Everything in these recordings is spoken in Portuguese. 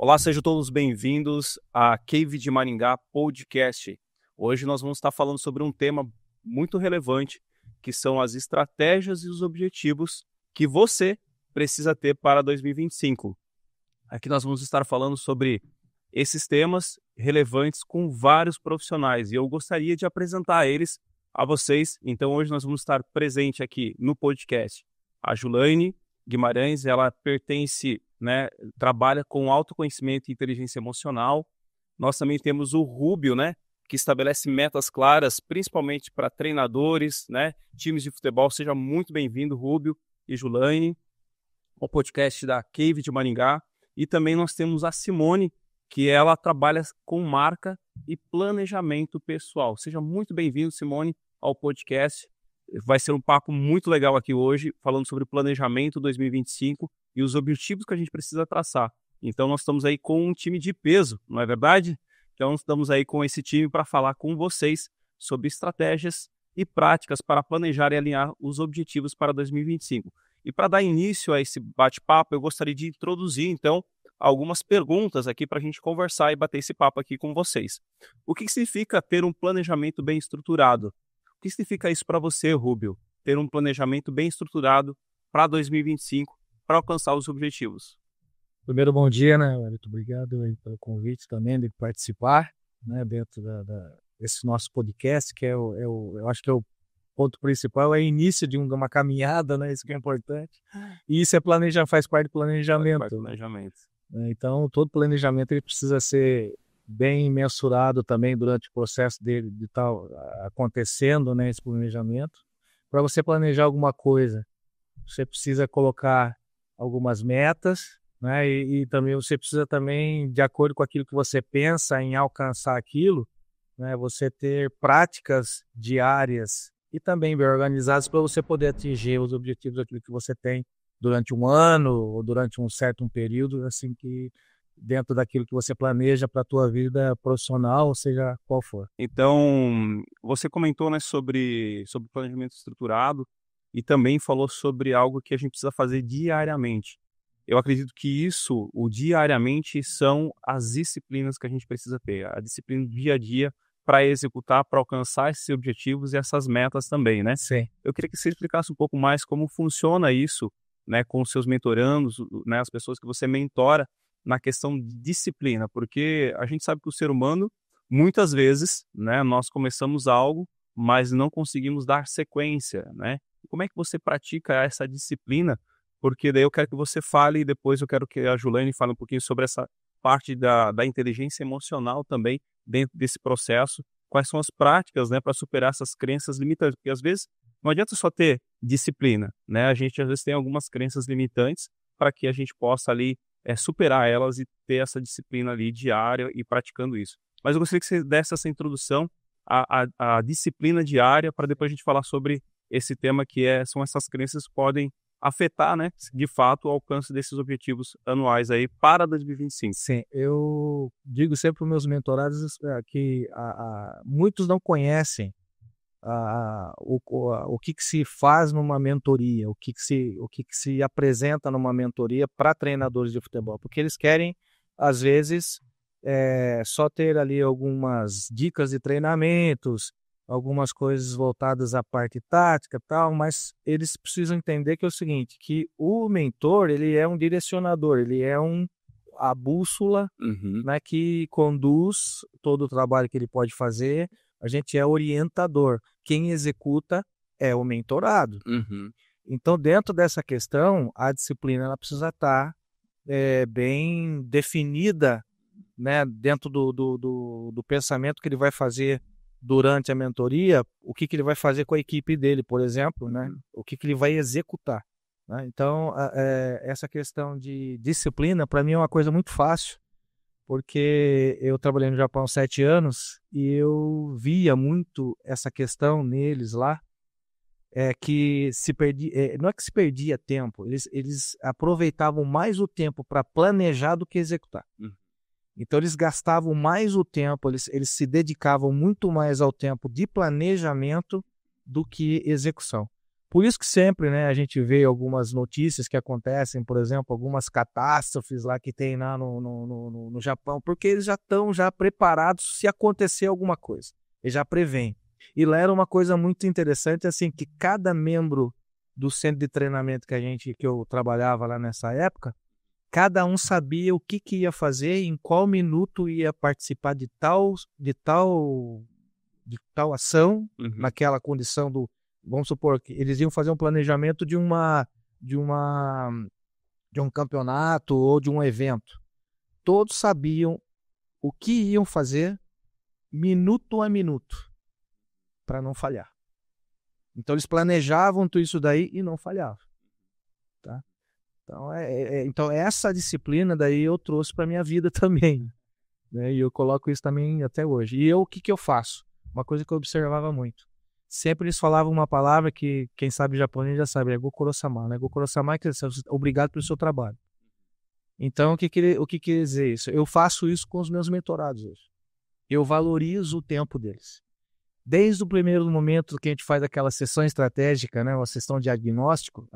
Olá, sejam todos bem-vindos à Cave de Maringá Podcast. Hoje nós vamos estar falando sobre um tema muito relevante, que são as estratégias e os objetivos que você precisa ter para 2025. Aqui nós vamos estar falando sobre esses temas relevantes com vários profissionais e eu gostaria de apresentar eles a vocês. Então hoje nós vamos estar presente aqui no podcast. A Julaine Guimarães, ela pertence, trabalha com autoconhecimento e inteligência emocional. Nós também temos o Rúbio, que estabelece metas claras, principalmente para treinadores, times de futebol. Seja muito bem-vindo, Rúbio e Julaine, ao podcast da Cave de Maringá. E também nós temos a Simone, que ela trabalha com marca e planejamento pessoal. Seja muito bem-vindo, Simone, ao podcast. Vai ser um papo muito legal aqui hoje, falando sobre o planejamento 2025 e os objetivos que a gente precisa traçar. Então, nós estamos aí com um time de peso, não é verdade? Então, estamos aí com esse time para falar com vocês sobre estratégias e práticas para planejar e alinhar os objetivos para 2025. E para dar início a esse bate-papo, eu gostaria de introduzir, então, algumas perguntas aqui para a gente conversar e bater esse papo aqui com vocês. O que significa ter um planejamento bem estruturado? O que significa isso para você, Rúbio? Ter um planejamento bem estruturado para 2025, para alcançar os objetivos. Primeiro, bom dia, Muito obrigado aí pelo convite também de participar, dentro desse nosso podcast, que eu acho que é o ponto principal, é o início de uma caminhada, isso que é importante. E isso faz parte do planejamento. Faz parte do planejamento. Então, todo planejamento ele precisa ser bem mensurado também durante o processo dele de estar acontecendo, esse planejamento. Para você planejar alguma coisa, você precisa colocar algumas metas, e também você precisa também, de acordo com aquilo que você pensa em alcançar aquilo, você ter práticas diárias e também bem organizadas para você poder atingir os objetivos daquilo que você tem durante um ano ou durante um certo período, assim que dentro daquilo que você planeja para a tua vida profissional, seja qual for. Então, você comentou, sobre planejamento estruturado e também falou sobre algo que a gente precisa fazer diariamente. Eu acredito que o diariamente, são as disciplinas que a gente precisa ter, a disciplina do dia a dia para executar, para alcançar esses objetivos e essas metas também, Sim. Eu queria que você explicasse um pouco mais como funciona isso, com os seus mentorandos, as pessoas que você mentora, na questão de disciplina, porque a gente sabe que o ser humano, muitas vezes, nós começamos algo, mas não conseguimos dar sequência, Como é que você pratica essa disciplina? Porque daí eu quero que você fale e depois eu quero que a Julaine fale um pouquinho sobre essa parte da inteligência emocional também dentro desse processo. Quais são as práticas, para superar essas crenças limitantes? Porque às vezes não adianta só ter disciplina, A gente às vezes tem algumas crenças limitantes para que a gente possa ali superar elas e ter essa disciplina ali diária e praticando isso. Mas eu gostaria que você desse essa introdução à disciplina diária para depois a gente falar sobre esse tema que são essas crenças que podem afetar, de fato, o alcance desses objetivos anuais aí para 2025. Sim, eu digo sempre para os meus mentorados que muitos não conhecem o que se faz numa mentoria, o que se apresenta numa mentoria para treinadores de futebol, porque eles querem, às vezes, só ter ali algumas dicas de treinamentos, algumas coisas voltadas à parte tática e tal, mas eles precisam entender que é o seguinte, que o mentor, ele é um direcionador, ele é a bússola, que conduz todo o trabalho que ele pode fazer. A gente é orientador. Quem executa é o mentorado. Então, dentro dessa questão, a disciplina ela precisa estar bem definida, dentro do pensamento que ele vai fazer durante a mentoria, o que ele vai fazer com a equipe dele, por exemplo, o que ele vai executar. Então, essa questão de disciplina, para mim, é uma coisa muito fácil, porque eu trabalhei no Japão há 7 anos e eu via muito essa questão neles lá, que se perdia, não é que se perdia tempo, eles aproveitavam mais o tempo para planejar do que executar. Então eles gastavam mais o tempo, eles se dedicavam muito mais ao tempo de planejamento do que execução. Por isso que sempre, né, a gente vê algumas notícias que acontecem, por exemplo, algumas catástrofes lá que tem lá no Japão, porque eles já estão preparados se acontecer alguma coisa. Eles já prevêem. E lá era uma coisa muito interessante, assim, que cada membro do centro de treinamento que eu trabalhava lá nessa época, cada um sabia o que ia fazer, em qual minuto ia participar de tal ação, naquela condição vamos supor que eles iam fazer um planejamento de um campeonato ou de um evento. Todos sabiam o que iam fazer minuto a minuto para não falhar. Então eles planejavam tudo isso daí e não falhavam, tá? Então essa disciplina daí eu trouxe para minha vida também, né? E eu coloco isso também até hoje. E o que eu faço? Uma coisa que eu observava muito. Sempre eles falavam uma palavra que quem sabe japonês já sabe, é Gokuro-sama, né? Gokuro-sama quer dizer obrigado pelo seu trabalho. Então o que quer dizer isso? Eu faço isso com os meus mentorados hoje. Eu valorizo o tempo deles. Desde o primeiro momento que a gente faz aquela sessão estratégica, né, uma sessão de diagnóstico,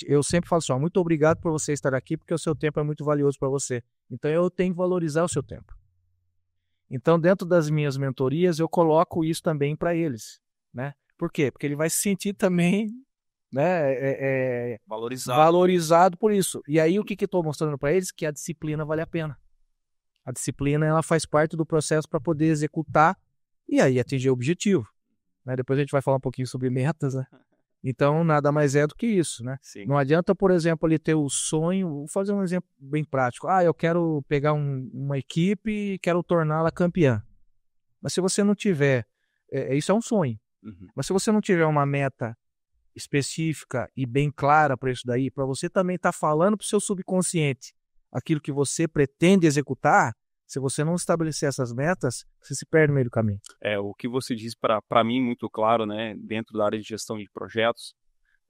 eu sempre falo assim, muito obrigado por você estar aqui, porque o seu tempo é muito valioso para você. Então eu tenho que valorizar o seu tempo. Então dentro das minhas mentorias eu coloco isso também para eles, né? Por quê? Porque ele vai se sentir também, né, valorizado por isso. E aí o que eu estou mostrando para eles? Que a disciplina vale a pena. A disciplina ela faz parte do processo para poder executar e aí atingir o objetivo, né? Depois a gente vai falar um pouquinho sobre metas, né? Então nada mais é do que isso, né? Sim. Não adianta, por exemplo, ele ter o sonho, vou fazer um exemplo bem prático. Eu quero pegar uma equipe e quero torná-la campeã. Mas se você não tiver, isso é um sonho. Mas se você não tiver uma meta específica e bem clara para isso daí, para você também estar falando para o seu subconsciente aquilo que você pretende executar, se você não estabelecer essas metas, você se perde no meio do caminho. O que você diz para mim muito claro, né, dentro da área de gestão de projetos,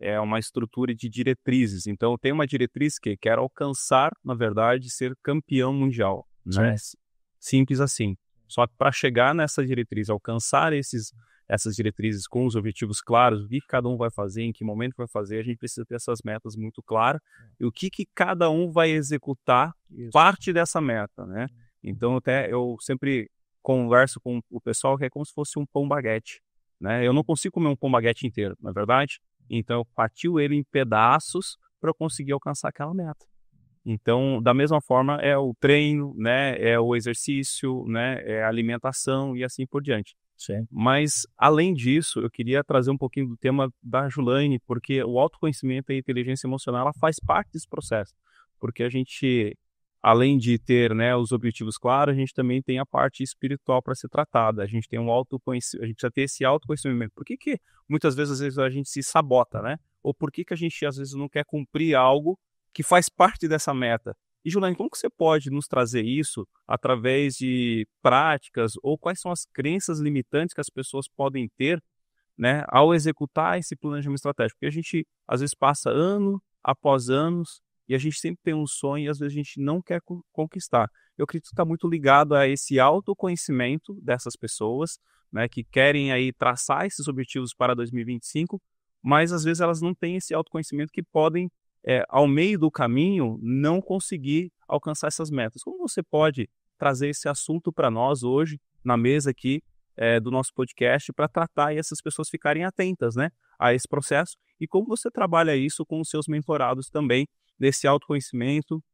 é uma estrutura de diretrizes. Então, tem uma diretriz que quer alcançar, na verdade, ser campeão mundial, né? Simples assim. Só que para chegar nessa diretriz, alcançar essas diretrizes com os objetivos claros, o que cada um vai fazer, em que momento vai fazer, a gente precisa ter essas metas muito claras e o que cada um vai executar parte dessa meta, né? Então, até eu sempre converso com o pessoal que é como se fosse um pão baguete, né? Eu não consigo comer um pão baguete inteiro, não é verdade? Então, eu partiu ele em pedaços para eu conseguir alcançar aquela meta. Então, da mesma forma, é o treino, né? É o exercício, né? É a alimentação e assim por diante. Sim. Mas, além disso, eu queria trazer um pouquinho do tema da Julaine, porque o autoconhecimento e a inteligência emocional, ela faz parte desse processo. Porque a gente, além de ter, né, os objetivos claros, a gente também tem a parte espiritual para ser tratada. A gente tem a gente precisa ter esse autoconhecimento. Por que muitas vezes, às vezes, a gente se sabota, né? Ou por que a gente, às vezes, não quer cumprir algo que faz parte dessa meta? E, Julaine, como que você pode nos trazer isso através de práticas ou quais são as crenças limitantes que as pessoas podem ter, né, ao executar esse planejamento estratégico? Porque a gente, às vezes, passa ano após anos e a gente sempre tem um sonho e, às vezes, a gente não quer conquistar. Eu acredito que está muito ligado a esse autoconhecimento dessas pessoas, né, que querem aí traçar esses objetivos para 2025, mas, às vezes, elas não têm esse autoconhecimento que podem ao meio do caminho, não conseguir alcançar essas metas. Como você pode trazer esse assunto para nós hoje, na mesa aqui do nosso podcast, para tratar e essas pessoas ficarem atentas, né, a esse processo? E como você trabalha isso com os seus mentorados também, nesse autoconhecimento,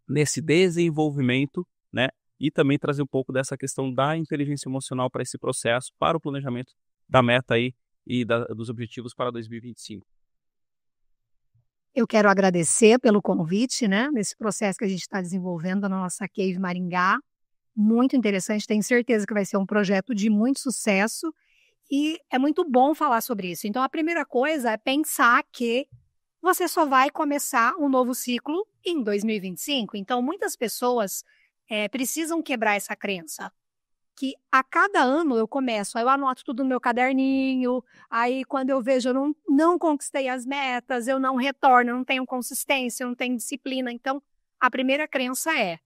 nesse desenvolvimento, né, e também trazer um pouco dessa questão da inteligência emocional para esse processo, para o planejamento da meta aí e dos objetivos para 2025. Eu quero agradecer pelo convite, né, nesse processo que a gente está desenvolvendo na nossa Cave Maringá. Muito interessante, tenho certeza que vai ser um projeto de muito sucesso e é muito bom falar sobre isso. Então, a primeira coisa é pensar que você só vai começar um novo ciclo em 2025. Então, muitas pessoas precisam quebrar essa crença. Que a cada ano eu começo, aí eu anoto tudo no meu caderninho, aí quando eu vejo eu não conquistei as metas, eu não retorno, eu não tenho consistência, eu não tenho disciplina. Então, a primeira crença é,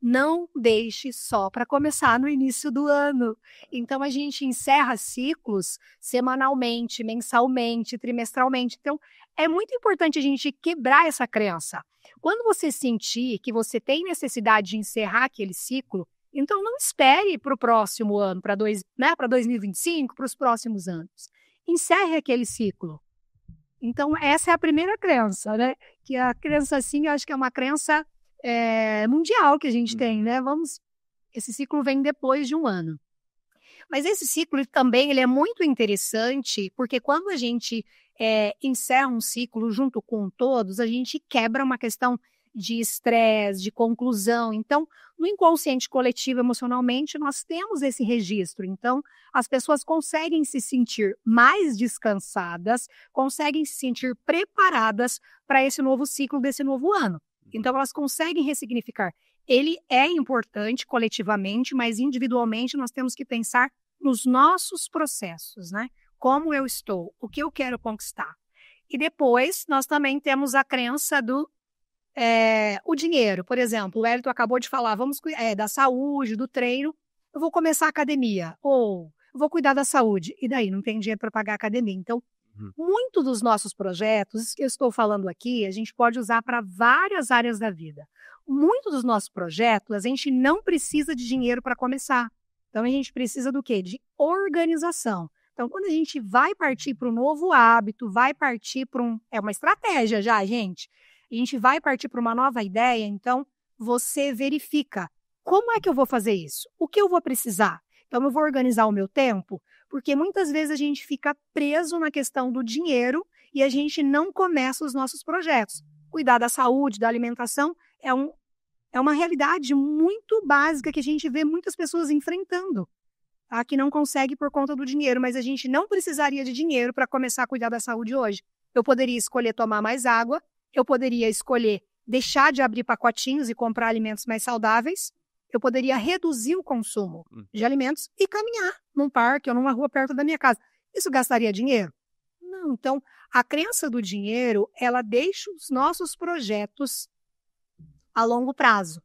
não deixe só para começar no início do ano. Então, a gente encerra ciclos semanalmente, mensalmente, trimestralmente. Então, é muito importante a gente quebrar essa crença. Quando você sentir que você tem necessidade de encerrar aquele ciclo, então não espere para o próximo ano, para 2025, para os próximos anos. Encerre aquele ciclo. Então, essa é a primeira crença, né? Que a crença, assim, eu acho que é uma crença mundial que a gente tem, né? Esse ciclo vem depois de um ano. Mas esse ciclo também ele é muito interessante, porque quando a gente encerra um ciclo junto com todos, a gente quebra uma questão de estresse, de conclusão. Então, no inconsciente coletivo, emocionalmente, nós temos esse registro. Então, as pessoas conseguem se sentir mais descansadas, conseguem se sentir preparadas para esse novo ciclo desse novo ano. Então, elas conseguem ressignificar. Ele é importante coletivamente, mas individualmente nós temos que pensar nos nossos processos, né? Como eu estou, o que eu quero conquistar. E depois, nós também temos a crença do o dinheiro. Por exemplo, o Hélito acabou de falar, da saúde, do treino, eu vou começar a academia, ou eu vou cuidar da saúde, e daí não tem dinheiro para pagar a academia. Então, muito dos nossos projetos, isso que eu estou falando aqui, a gente pode usar para várias áreas da vida. Muito dos nossos projetos, a gente não precisa de dinheiro para começar. Então, a gente precisa do quê? De organização. Então, quando a gente vai partir para um novo hábito, vai partir para é uma estratégia já, gente. A gente vai partir para uma nova ideia, então você verifica como é que eu vou fazer isso? O que eu vou precisar? Então, eu vou organizar o meu tempo, porque muitas vezes a gente fica preso na questão do dinheiro e a gente não começa os nossos projetos. Cuidar da saúde, da alimentação, é uma realidade muito básica que a gente vê muitas pessoas enfrentando, tá? Que não consegue por conta do dinheiro, mas a gente não precisaria de dinheiro para começar a cuidar da saúde hoje. Eu poderia escolher tomar mais água, eu poderia escolher deixar de abrir pacotinhos e comprar alimentos mais saudáveis, eu poderia reduzir o consumo de alimentos e caminhar num parque ou numa rua perto da minha casa. Isso gastaria dinheiro? Não. Então, a crença do dinheiro, ela deixa os nossos projetos a longo prazo.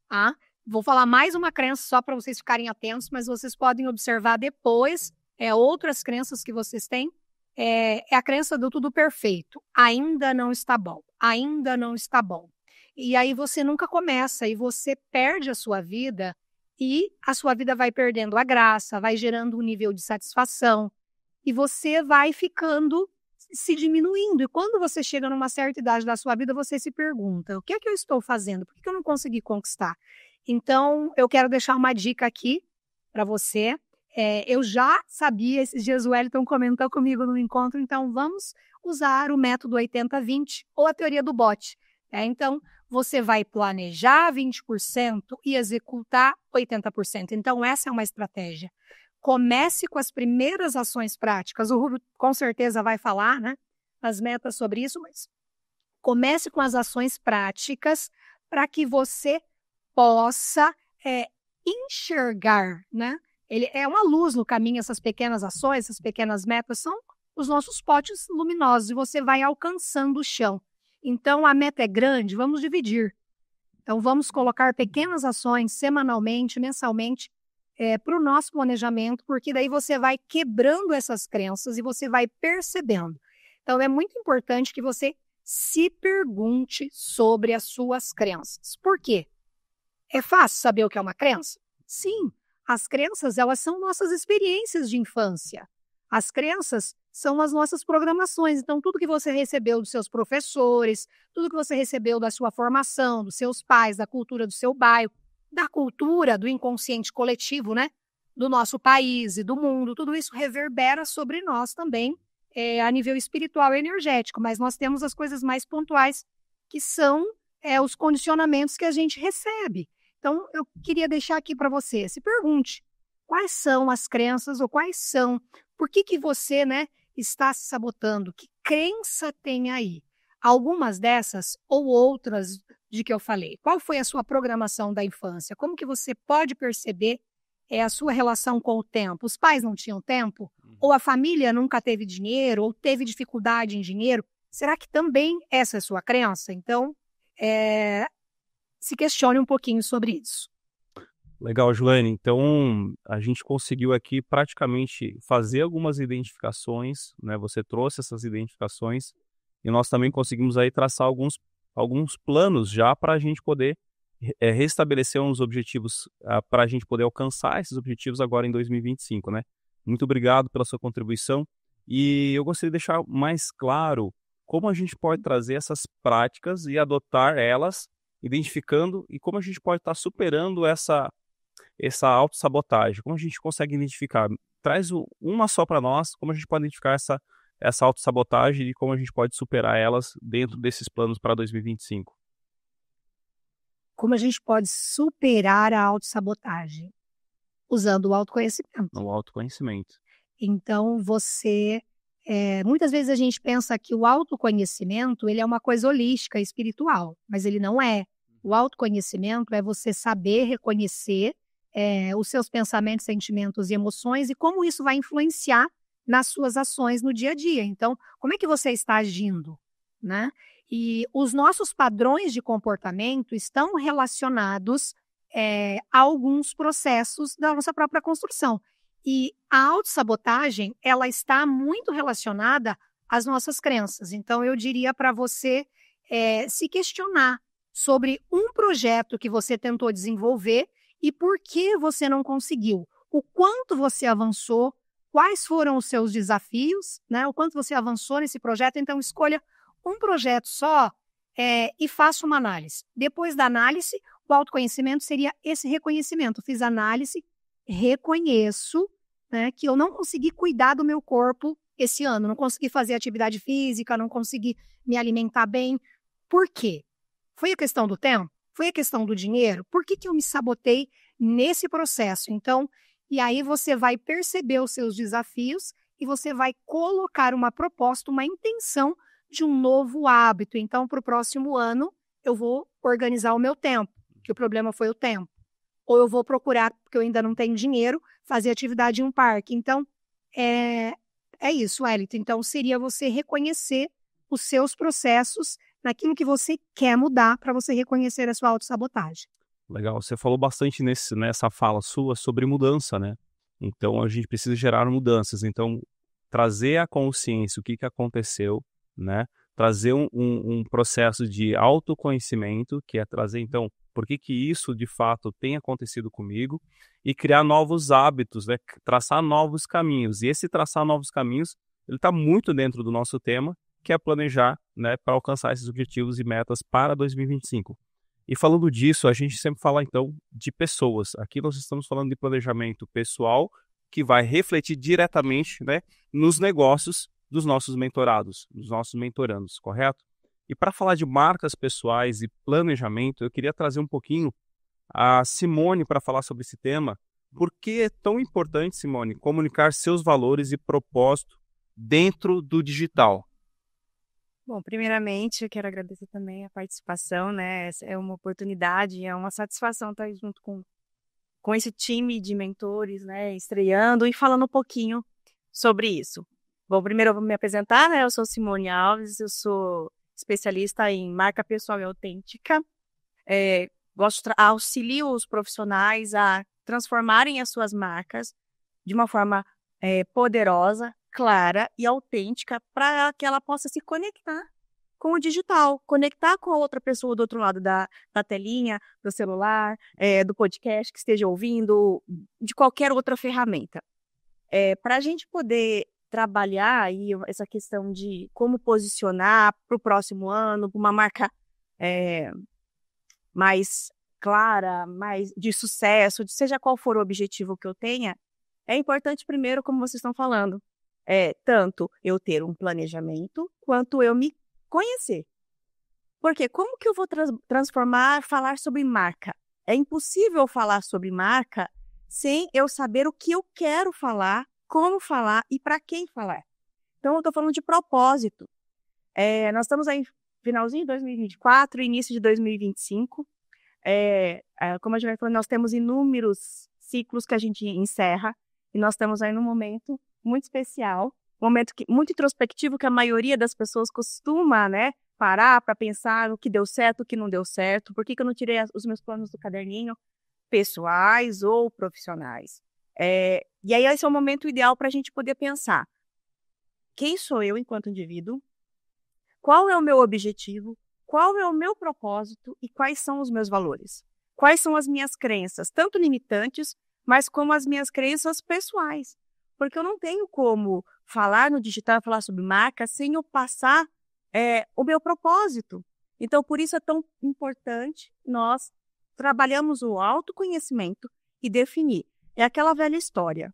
Tá? Vou falar mais uma crença só para vocês ficarem atentos, mas vocês podem observar depois outras crenças que vocês têm. É a crença do tudo perfeito. Ainda não está bom. Ainda não está bom. E aí você nunca começa e você perde a sua vida e a sua vida vai perdendo a graça, vai gerando um nível de satisfação e você vai ficando, se diminuindo. E quando você chega numa certa idade da sua vida, você se pergunta, o que é que eu estou fazendo? Por que eu não consegui conquistar? Então, eu quero deixar uma dica aqui para você. Eu já sabia, esses dias o Wellington comentou comigo no encontro, então vamos usar o método 80-20 ou a teoria do bote. Então, você vai planejar 20% e executar 80%. Então, essa é uma estratégia. Comece com as primeiras ações práticas. O Rubio com certeza vai falar, né, as metas sobre isso, mas comece com as ações práticas para que você possa enxergar, né? Ele é uma luz no caminho, essas pequenas ações, essas pequenas metas são os nossos potes luminosos e você vai alcançando o chão. Então, a meta é grande, vamos dividir. Então, vamos colocar pequenas ações semanalmente, mensalmente, para o nosso planejamento, porque daí você vai quebrando essas crenças e você vai percebendo. Então, é muito importante que você se pergunte sobre as suas crenças. Por quê? É fácil saber o que é uma crença? Sim. As crenças, elas são nossas experiências de infância. As crenças são as nossas programações. Então, tudo que você recebeu dos seus professores, tudo que você recebeu da sua formação, dos seus pais, da cultura do seu bairro, da cultura do inconsciente coletivo, né? Do nosso país e do mundo, tudo isso reverbera sobre nós também, a nível espiritual e energético. Mas nós temos as coisas mais pontuais, que são os condicionamentos que a gente recebe. Então, eu queria deixar aqui para você, se pergunte, quais são as crenças ou por que você, né, está se sabotando? Que crença tem aí? Algumas dessas ou outras de que eu falei. Qual foi a sua programação da infância? Como que você pode perceber a sua relação com o tempo? Os pais não tinham tempo? Ou a família nunca teve dinheiro? Ou teve dificuldade em dinheiro? Será que também essa é a sua crença? Então, se questione um pouquinho sobre isso. Legal, Joane. Então, a gente conseguiu aqui praticamente fazer algumas identificações, né? Você trouxe essas identificações e nós também conseguimos aí traçar alguns planos já para a gente poder restabelecer uns objetivos, para a gente poder alcançar esses objetivos agora em 2025, né? Muito obrigado pela sua contribuição e eu gostaria de deixar mais claro como a gente pode trazer essas práticas e adotar elas, identificando e como a gente pode estar superando essa autossabotagem. Como a gente consegue identificar? Traz uma só para nós, como a gente pode identificar essa autossabotagem e como a gente pode superar elas dentro desses planos para 2025. Como a gente pode superar a autossabotagem? Usando o autoconhecimento. O autoconhecimento. Então, muitas vezes a gente pensa que o autoconhecimento ele é uma coisa holística, espiritual, mas ele não é. O autoconhecimento é você saber reconhecer os seus pensamentos, sentimentos e emoções e como isso vai influenciar nas suas ações no dia a dia. Então, como é que você está agindo, né? E os nossos padrões de comportamento estão relacionados a alguns processos da nossa própria construção. E a autossabotagem, ela está muito relacionada às nossas crenças. Então, eu diria para você se questionar sobre um projeto que você tentou desenvolver e por que você não conseguiu. O quanto você avançou, quais foram os seus desafios, né? O quanto você avançou nesse projeto. Então, escolha um projeto só e faça uma análise. Depois da análise, o autoconhecimento seria esse reconhecimento. Fiz análise, reconheço, né, que eu não consegui cuidar do meu corpo esse ano, não consegui fazer atividade física, não consegui me alimentar bem. Por quê? Foi a questão do tempo? Foi a questão do dinheiro? Por que eu me sabotei nesse processo? Então, e aí você vai perceber os seus desafios e você vai colocar uma proposta, uma intenção de um novo hábito. Então, para o próximo ano, eu vou organizar o meu tempo, que o problema foi o tempo. Ou eu vou procurar, porque eu ainda não tenho dinheiro, fazer atividade em um parque. Então, é isso, Wellington. Então, seria você reconhecer os seus processos naquilo que você quer mudar para você reconhecer a sua autossabotagem. Legal. Você falou bastante nessa fala sua sobre mudança, né? Então, a gente precisa gerar mudanças. Então, trazer a consciência, o que aconteceu, né? Trazer um processo de autoconhecimento, que é trazer, então, por que isso de fato tem acontecido comigo e criar novos hábitos, né? Traçar novos caminhos. E esse traçar novos caminhos, ele está muito dentro do nosso tema, que é planejar, né, para alcançar esses objetivos e metas para 2025. E falando disso, a gente sempre fala então de pessoas. Aqui nós estamos falando de planejamento pessoal, que vai refletir diretamente, né, nos negócios dos nossos mentorados, dos nossos mentorandos, correto? E para falar de marcas pessoais e planejamento, eu queria trazer um pouquinho a Simone para falar sobre esse tema. Por que é tão importante, Simone, comunicar seus valores e propósito dentro do digital? Bom, primeiramente, eu quero agradecer também a participação, né? É uma oportunidade, é uma satisfação estar junto com esse time de mentores, né? Estreando e falando um pouquinho sobre isso. Bom, primeiro eu vou me apresentar, né? Eu sou Simone Alves, eu sou especialista em marca pessoal e autêntica. Auxilio os profissionais a transformarem as suas marcas de uma forma poderosa, clara e autêntica para que ela possa se conectar com o digital, conectar com a outra pessoa do outro lado da telinha, do celular, do podcast que esteja ouvindo, de qualquer outra ferramenta. Para a gente poder trabalhar aí essa questão de como posicionar para o próximo ano, para uma marca mais clara, mais de sucesso, seja qual for o objetivo que eu tenha, é importante primeiro, como vocês estão falando, tanto eu ter um planejamento, quanto eu me conhecer. Porque como que eu vou falar sobre marca? É impossível falar sobre marca sem eu saber o que eu quero falar, como falar e para quem falar. Então, eu estou falando de propósito. Nós estamos aí finalzinho de 2024, início de 2025. Como a gente vai falando, nós temos inúmeros ciclos que a gente encerra e nós estamos aí num momento muito especial, um momento muito introspectivo que a maioria das pessoas costuma, né, parar para pensar no que deu certo, o que não deu certo, por que eu não tirei os meus planos do caderninho, pessoais ou profissionais. E aí esse é o momento ideal para a gente poder pensar: quem sou eu enquanto indivíduo? Qual é o meu objetivo? Qual é o meu propósito e quais são os meus valores? Quais são as minhas crenças, tanto limitantes, mas como as minhas crenças pessoais? Porque eu não tenho como falar no digital, falar sobre marca, sem eu passar o meu propósito. Então, por isso é tão importante nós trabalhamos o autoconhecimento e definir. É aquela velha história,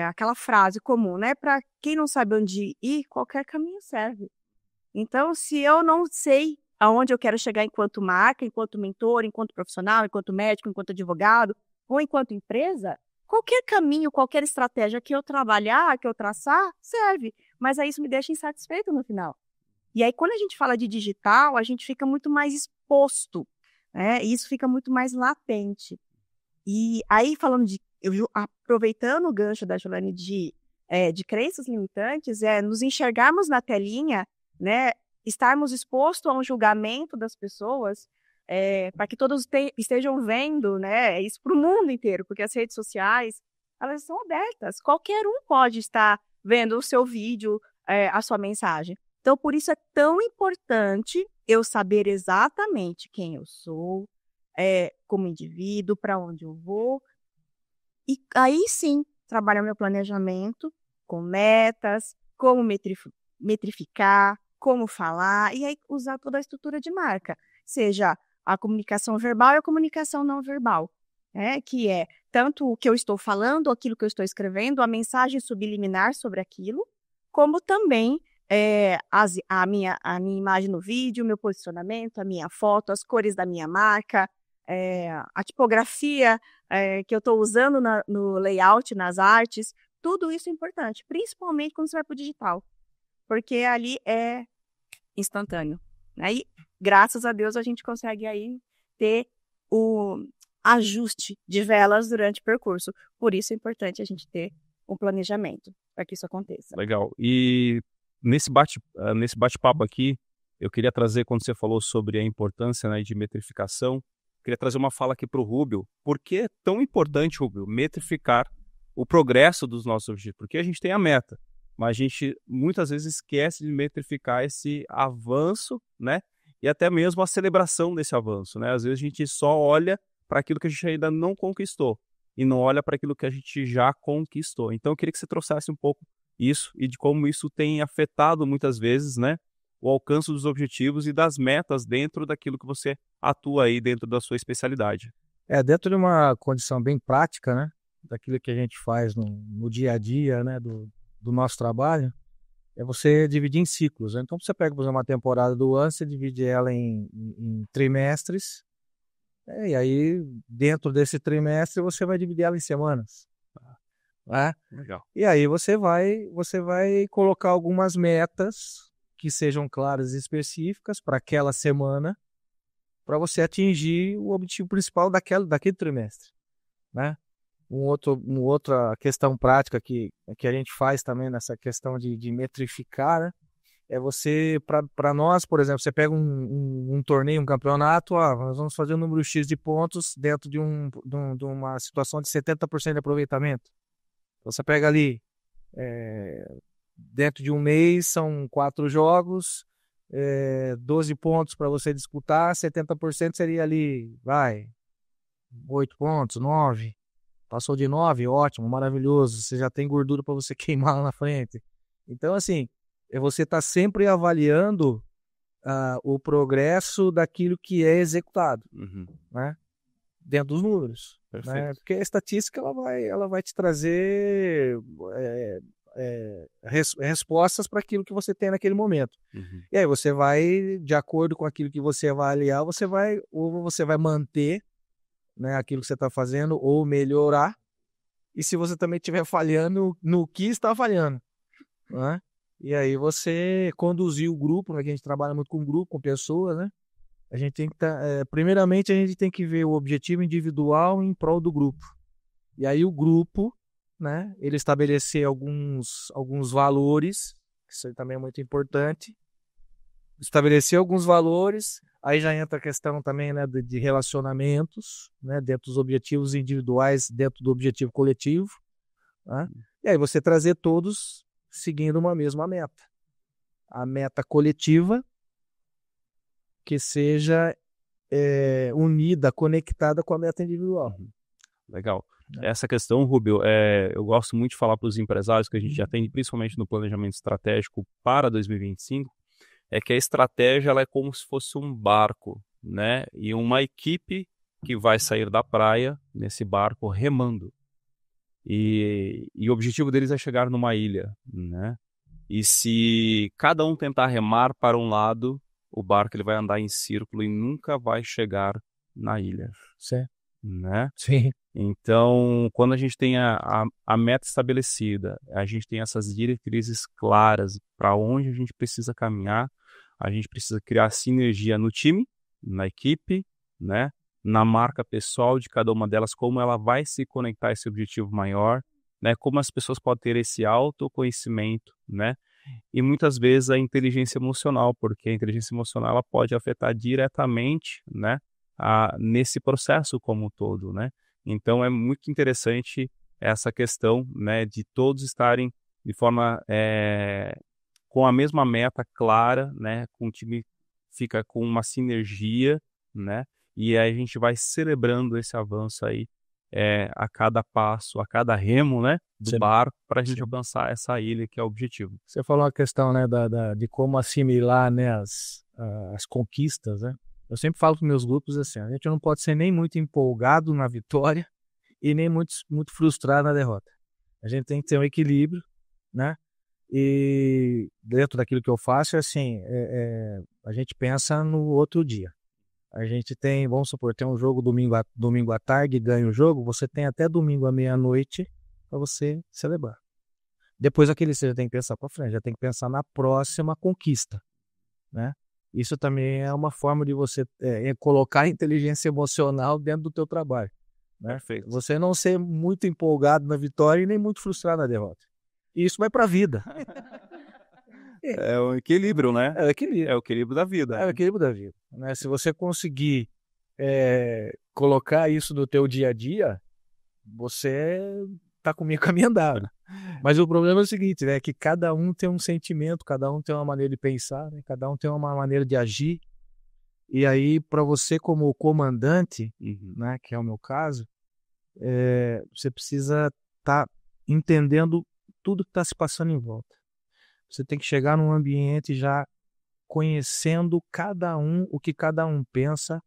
aquela frase comum, né? Para quem não sabe onde ir, qualquer caminho serve. Então, se eu não sei aonde eu quero chegar enquanto marca, enquanto mentor, enquanto profissional, enquanto médico, enquanto advogado ou enquanto empresa, qualquer caminho, qualquer estratégia que eu trabalhar, que eu traçar, serve. Mas aí isso me deixa insatisfeito no final. E aí, quando a gente fala de digital, a gente fica muito mais exposto, né? E isso fica muito mais latente. E aí, aproveitando o gancho da Jolane de crenças limitantes, nos enxergarmos na telinha, né? Estarmos expostos a um julgamento das pessoas, para que todos estejam vendo, né? Isso para o mundo inteiro, porque as redes sociais, elas são abertas. Qualquer um pode estar vendo o seu vídeo, a sua mensagem. Então, por isso é tão importante eu saber exatamente quem eu sou, como indivíduo, para onde eu vou. E aí sim, trabalhar meu planejamento com metas, como metrificar, como falar, e aí usar toda a estrutura de marca, seja a comunicação verbal e a comunicação não verbal, que é tanto o que eu estou falando, aquilo que eu estou escrevendo, a mensagem subliminar sobre aquilo, como também a minha imagem no vídeo, meu posicionamento, a minha foto, as cores da minha marca, a tipografia que eu estou usando no layout, nas artes, tudo isso é importante, principalmente quando você vai para o digital, porque ali é instantâneo. Aí, graças a Deus, a gente consegue aí ter o ajuste de velas durante o percurso. Por isso é importante a gente ter um planejamento para que isso aconteça. Legal. E nesse bate-papo aqui, eu queria trazer, quando você falou sobre a importância, né, de metrificação, queria trazer uma fala aqui para o Rubio. Por que é tão importante, Rubio, metrificar o progresso dos nossos objetivos? Porque a gente tem a meta, mas a gente muitas vezes esquece de metrificar esse avanço, né? E até mesmo a celebração desse avanço, né? Às vezes a gente só olha para aquilo que a gente ainda não conquistou e não olha para aquilo que a gente já conquistou. Então eu queria que você trouxesse um pouco isso e de como isso tem afetado muitas vezes, né, o alcance dos objetivos e das metas dentro daquilo que você atua aí dentro da sua especialidade. Dentro de uma condição bem prática, né, daquilo que a gente faz no dia a dia, né, do nosso trabalho, é você dividir em ciclos, né? Então você pega, por exemplo, uma temporada do ano, você divide ela em trimestres, e aí dentro desse trimestre você vai dividir ela em semanas. Legal. E aí você vai colocar algumas metas que sejam claras e específicas para aquela semana, para você atingir o objetivo principal daquele trimestre, né? Uma outra questão prática que a gente faz também nessa questão de metrificar, né? É você, para nós, por exemplo, você pega um torneio, um campeonato, nós vamos fazer um número X de pontos dentro de uma situação de 70% de aproveitamento. Você pega ali, dentro de um mês, são 4 jogos, 12 pontos para você disputar, 70% seria ali, 8 pontos, 9. Passou de 9, ótimo, maravilhoso, você já tem gordura para você queimar lá na frente. Então, assim, você está sempre avaliando o progresso daquilo que é executado, né? Dentro dos números. Né? Porque a estatística ela vai te trazer respostas para aquilo que você tem naquele momento. E aí você vai, de acordo com aquilo que você avaliar, você vai manter, né, aquilo que você está fazendo ou melhorar. E se você também estiver falhando no que está falhando, né? E aí você conduzir o grupo, né, que a gente trabalha muito com grupo, com pessoas, né? A gente tem que primeiramente a gente tem que ver o objetivo individual em prol do grupo. E aí o grupo, né, ele estabelecer alguns valores, isso aí também é muito importante, estabelecer alguns valores, aí já entra a questão também, né, de relacionamentos, né, dentro dos objetivos individuais, dentro do objetivo coletivo, né? E aí você trazer todos seguindo uma mesma meta. A meta coletiva que seja unida, conectada com a meta individual. Legal. Essa questão, Rubio, eu gosto muito de falar para os empresários que a gente atende, principalmente no planejamento estratégico para 2025, é que a estratégia ela é como se fosse um barco, né? E uma equipe que vai sair da praia nesse barco remando. E o objetivo deles é chegar numa ilha, né? E se cada um tentar remar para um lado, o barco ele vai andar em círculo e nunca vai chegar na ilha, Certo. né? Sim. Então, quando a gente tem a meta estabelecida, a gente tem essas diretrizes claras para onde a gente precisa caminhar, a gente precisa criar sinergia no time, na equipe, né? Na marca pessoal de cada uma delas, como ela vai se conectar a esse objetivo maior, né? Como as pessoas podem ter esse autoconhecimento, né? E muitas vezes a inteligência emocional, porque a inteligência emocional ela pode afetar diretamente, né? Nesse processo como um todo, né? Então é muito interessante essa questão, né, de todos estarem de forma com a mesma meta clara, né, com o time fica com uma sinergia, né, e aí a gente vai celebrando esse avanço aí a cada passo, a cada remo, né, do barco para a gente alcançar essa ilha que é o objetivo. Você falou a questão, né, de como assimilar, né, as conquistas, né? Eu sempre falo para meus grupos assim, a gente não pode ser nem muito empolgado na vitória e nem muito frustrado na derrota. A gente tem que ter um equilíbrio, né? E dentro daquilo que eu faço, assim, a gente pensa no outro dia. A gente tem, vamos supor, tem um jogo domingo à tarde, ganha o jogo, você tem até domingo à meia-noite para você celebrar. Depois aquele você já tem que pensar para frente, já tem que pensar na próxima conquista, né? Isso também é uma forma de você colocar a inteligência emocional dentro do teu trabalho, né? Perfeito. Você não ser muito empolgado na vitória e nem muito frustrado na derrota. E isso vai para a vida. É o equilíbrio, né? É o equilíbrio. É o equilíbrio da vida. É o equilíbrio da vida, né? Se você conseguir colocar isso no teu dia a dia, você tá comigo caminho andado. Mas o problema é o seguinte, né? Que cada um tem um sentimento, cada um tem uma maneira de pensar, né? Cada um tem uma maneira de agir. E aí, para você como comandante, né? Que é o meu caso, você precisa estar entendendo tudo que está se passando em volta. Você tem que chegar num ambiente já conhecendo cada um, o que cada um pensa,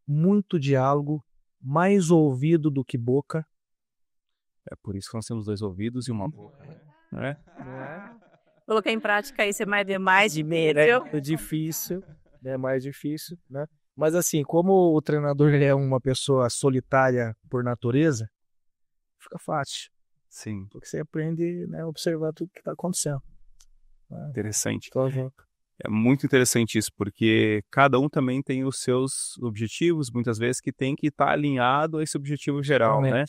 muito diálogo, mais ouvido do que boca. É por isso que nós temos 2 ouvidos e uma boca, né? Colocar em prática isso é mais de medo. É difícil, é mais difícil, né? Mas assim, como o treinador ele é uma pessoa solitária por natureza, fica fácil. Sim. Porque você aprende, né, a observar tudo que está acontecendo. Interessante. Tô junto. É muito interessante isso, porque cada um também tem os seus objetivos, muitas vezes, que tem que estar alinhado a esse objetivo geral, né?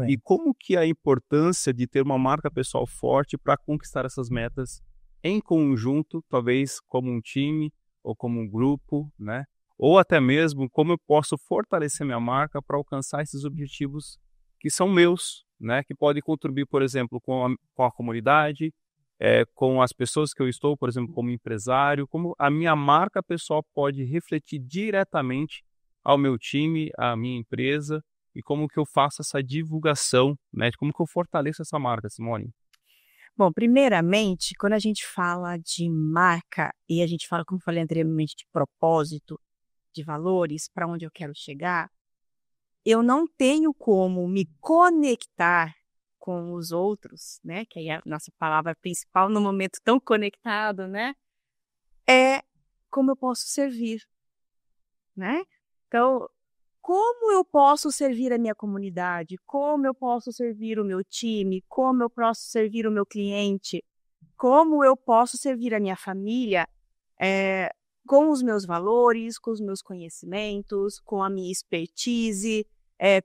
E como que a importância de ter uma marca pessoal forte para conquistar essas metas em conjunto, talvez como um time ou como um grupo, né? Ou até mesmo como eu posso fortalecer minha marca para alcançar esses objetivos que são meus, né? Que podem contribuir, por exemplo, com a comunidade, com as pessoas que eu estou, por exemplo, como empresário, como a minha marca pessoal pode refletir diretamente ao meu time, à minha empresa, e como que eu faço essa divulgação, né? Como que eu fortaleço essa marca, Simone? Bom, primeiramente, quando a gente fala de marca e a gente fala, como eu falei anteriormente, de propósito, de valores, para onde eu quero chegar, eu não tenho como me conectar com os outros, né? Que aí é a nossa palavra principal no momento tão conectado, né? É como eu posso servir, né? Então, como eu posso servir a minha comunidade? Como eu posso servir o meu time? Como eu posso servir o meu cliente? Como eu posso servir a minha família com os meus valores, com os meus conhecimentos, com a minha expertise,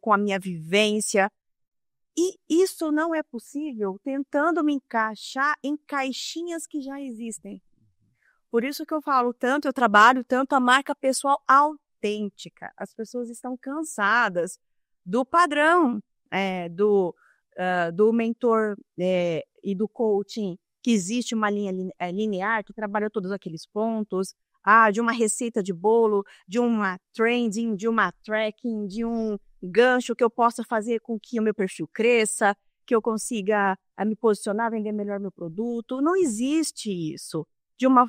com a minha vivência? E isso não é possível tentando me encaixar em caixinhas que já existem. Por isso que eu falo tanto, eu trabalho tanto a marca pessoal autêntica. As pessoas estão cansadas do padrão do mentor e do coaching, que existe uma linha linear que trabalha todos aqueles pontos, de uma receita de bolo, de uma trending, de uma tracking, de um gancho que eu possa fazer com que o meu perfil cresça, que eu consiga me posicionar, vender melhor meu produto. Não existe isso.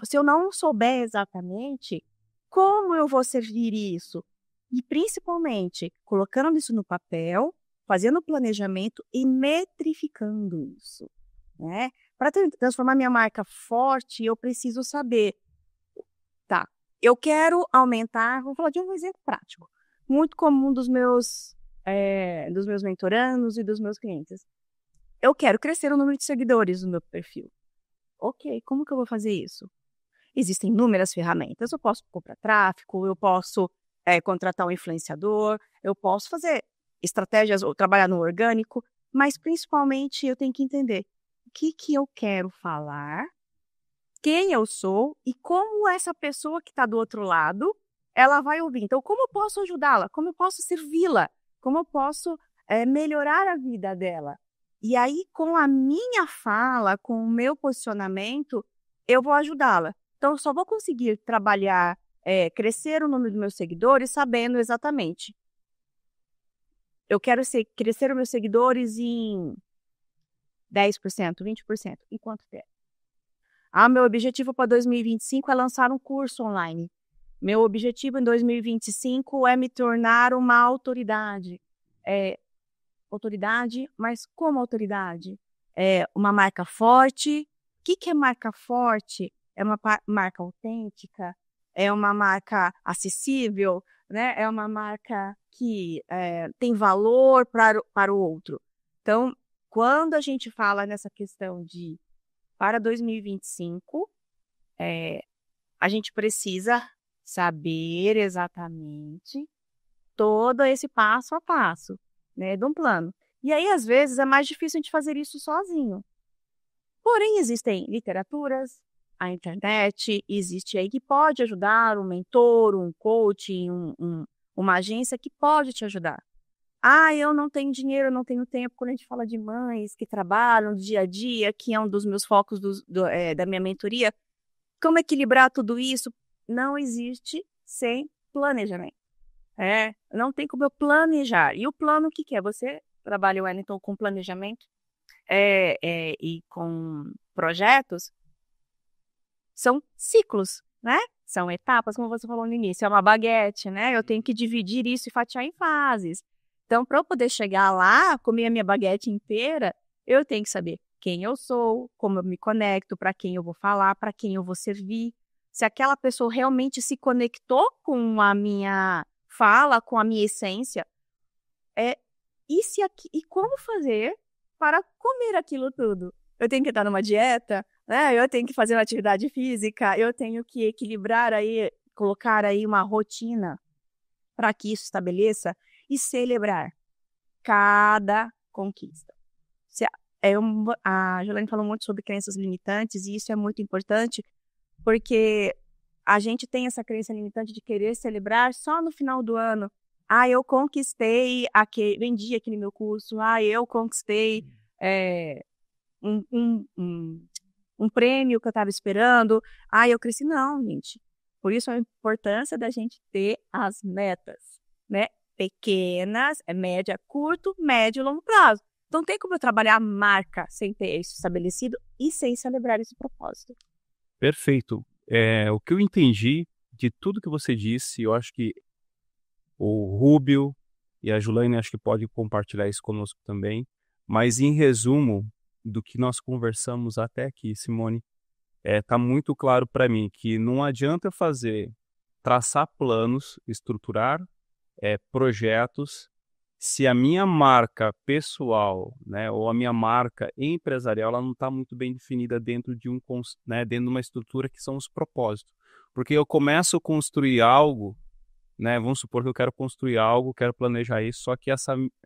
Se eu não souber exatamente como eu vou servir isso, e principalmente colocando isso no papel, fazendo planejamento e metrificando isso, né? Para transformar minha marca forte, eu preciso saber, tá, eu quero aumentar, vou falar de um exemplo prático, muito comum dos meus mentorandos e dos meus clientes. Eu quero crescer o número de seguidores no meu perfil. Ok, como que eu vou fazer isso? Existem inúmeras ferramentas. Eu posso comprar tráfego, eu posso contratar um influenciador, eu posso fazer estratégias ou trabalhar no orgânico, mas principalmente eu tenho que entender o que eu quero falar, quem eu sou e como essa pessoa que está do outro lado, ela vai ouvir. Então, como eu posso ajudá-la? Como eu posso servi-la? Como eu posso melhorar a vida dela? E aí, com a minha fala, com o meu posicionamento, eu vou ajudá-la. Então, eu só vou conseguir trabalhar, crescer o número dos meus seguidores sabendo exatamente. Eu quero crescer os meus seguidores em 10%, 20%. Em quanto tempo? Meu objetivo para 2025 é lançar um curso online. Meu objetivo em 2025 é me tornar uma autoridade. Autoridade, mas como autoridade? Uma marca forte. O que é marca forte? É uma marca autêntica? É uma marca acessível? Né? É uma marca que tem valor para o outro. Então, quando a gente fala nessa questão de para 2025, a gente precisa saber exatamente todo esse passo a passo, né, de um plano. E aí, às vezes, é mais difícil a gente fazer isso sozinho. Porém, existem literaturas, a internet, existe aí que pode ajudar, um mentor, um coach, uma agência que pode te ajudar. Eu não tenho dinheiro, eu não tenho tempo. Quando a gente fala de mães que trabalham dia a dia, que é um dos meus focos da minha mentoria, como equilibrar tudo isso? Não existe sem planejamento. Não tem como eu planejar. E o plano, o que é? Você trabalha, Wellington, com planejamento e com projetos, são ciclos, né? São etapas, como você falou no início, é uma baguete, né? Eu tenho que dividir isso e fatiar em fases. Então, para eu poder chegar lá, comer a minha baguete inteira, eu tenho que saber quem eu sou, como eu me conecto, para quem eu vou falar, para quem eu vou servir. Se aquela pessoa realmente se conectou com a minha fala, com a minha essência, e como fazer para comer aquilo tudo? Eu tenho que estar numa dieta, né? Eu tenho que fazer uma atividade física, eu tenho que equilibrar aí, colocar aí uma rotina para que isso estabeleça e celebrar cada conquista. A Jolene falou muito sobre crenças limitantes e isso é muito importante porque a gente tem essa crença limitante de querer celebrar só no final do ano. Eu conquistei, vendi aquele meu curso, eu conquistei um prêmio que eu estava esperando, eu cresci. Não, gente. Por isso a importância da gente ter as metas, né? Pequenas, média, curto, médio e longo prazo. Então tem como eu trabalhar a marca sem ter isso estabelecido e sem celebrar esse propósito. Perfeito. O que eu entendi de tudo que você disse, eu acho que o Rubio e a Julaine acho que pode compartilhar isso conosco também, mas em resumo do que nós conversamos até aqui, Simone, tá muito claro para mim que não adianta traçar planos, estruturar projetos, se a minha marca pessoal, né, ou a minha marca empresarial, ela não está muito bem definida dentro de dentro de uma estrutura que são os propósitos. Porque eu começo a construir algo, né, vamos supor que eu quero construir algo, quero planejar isso, só que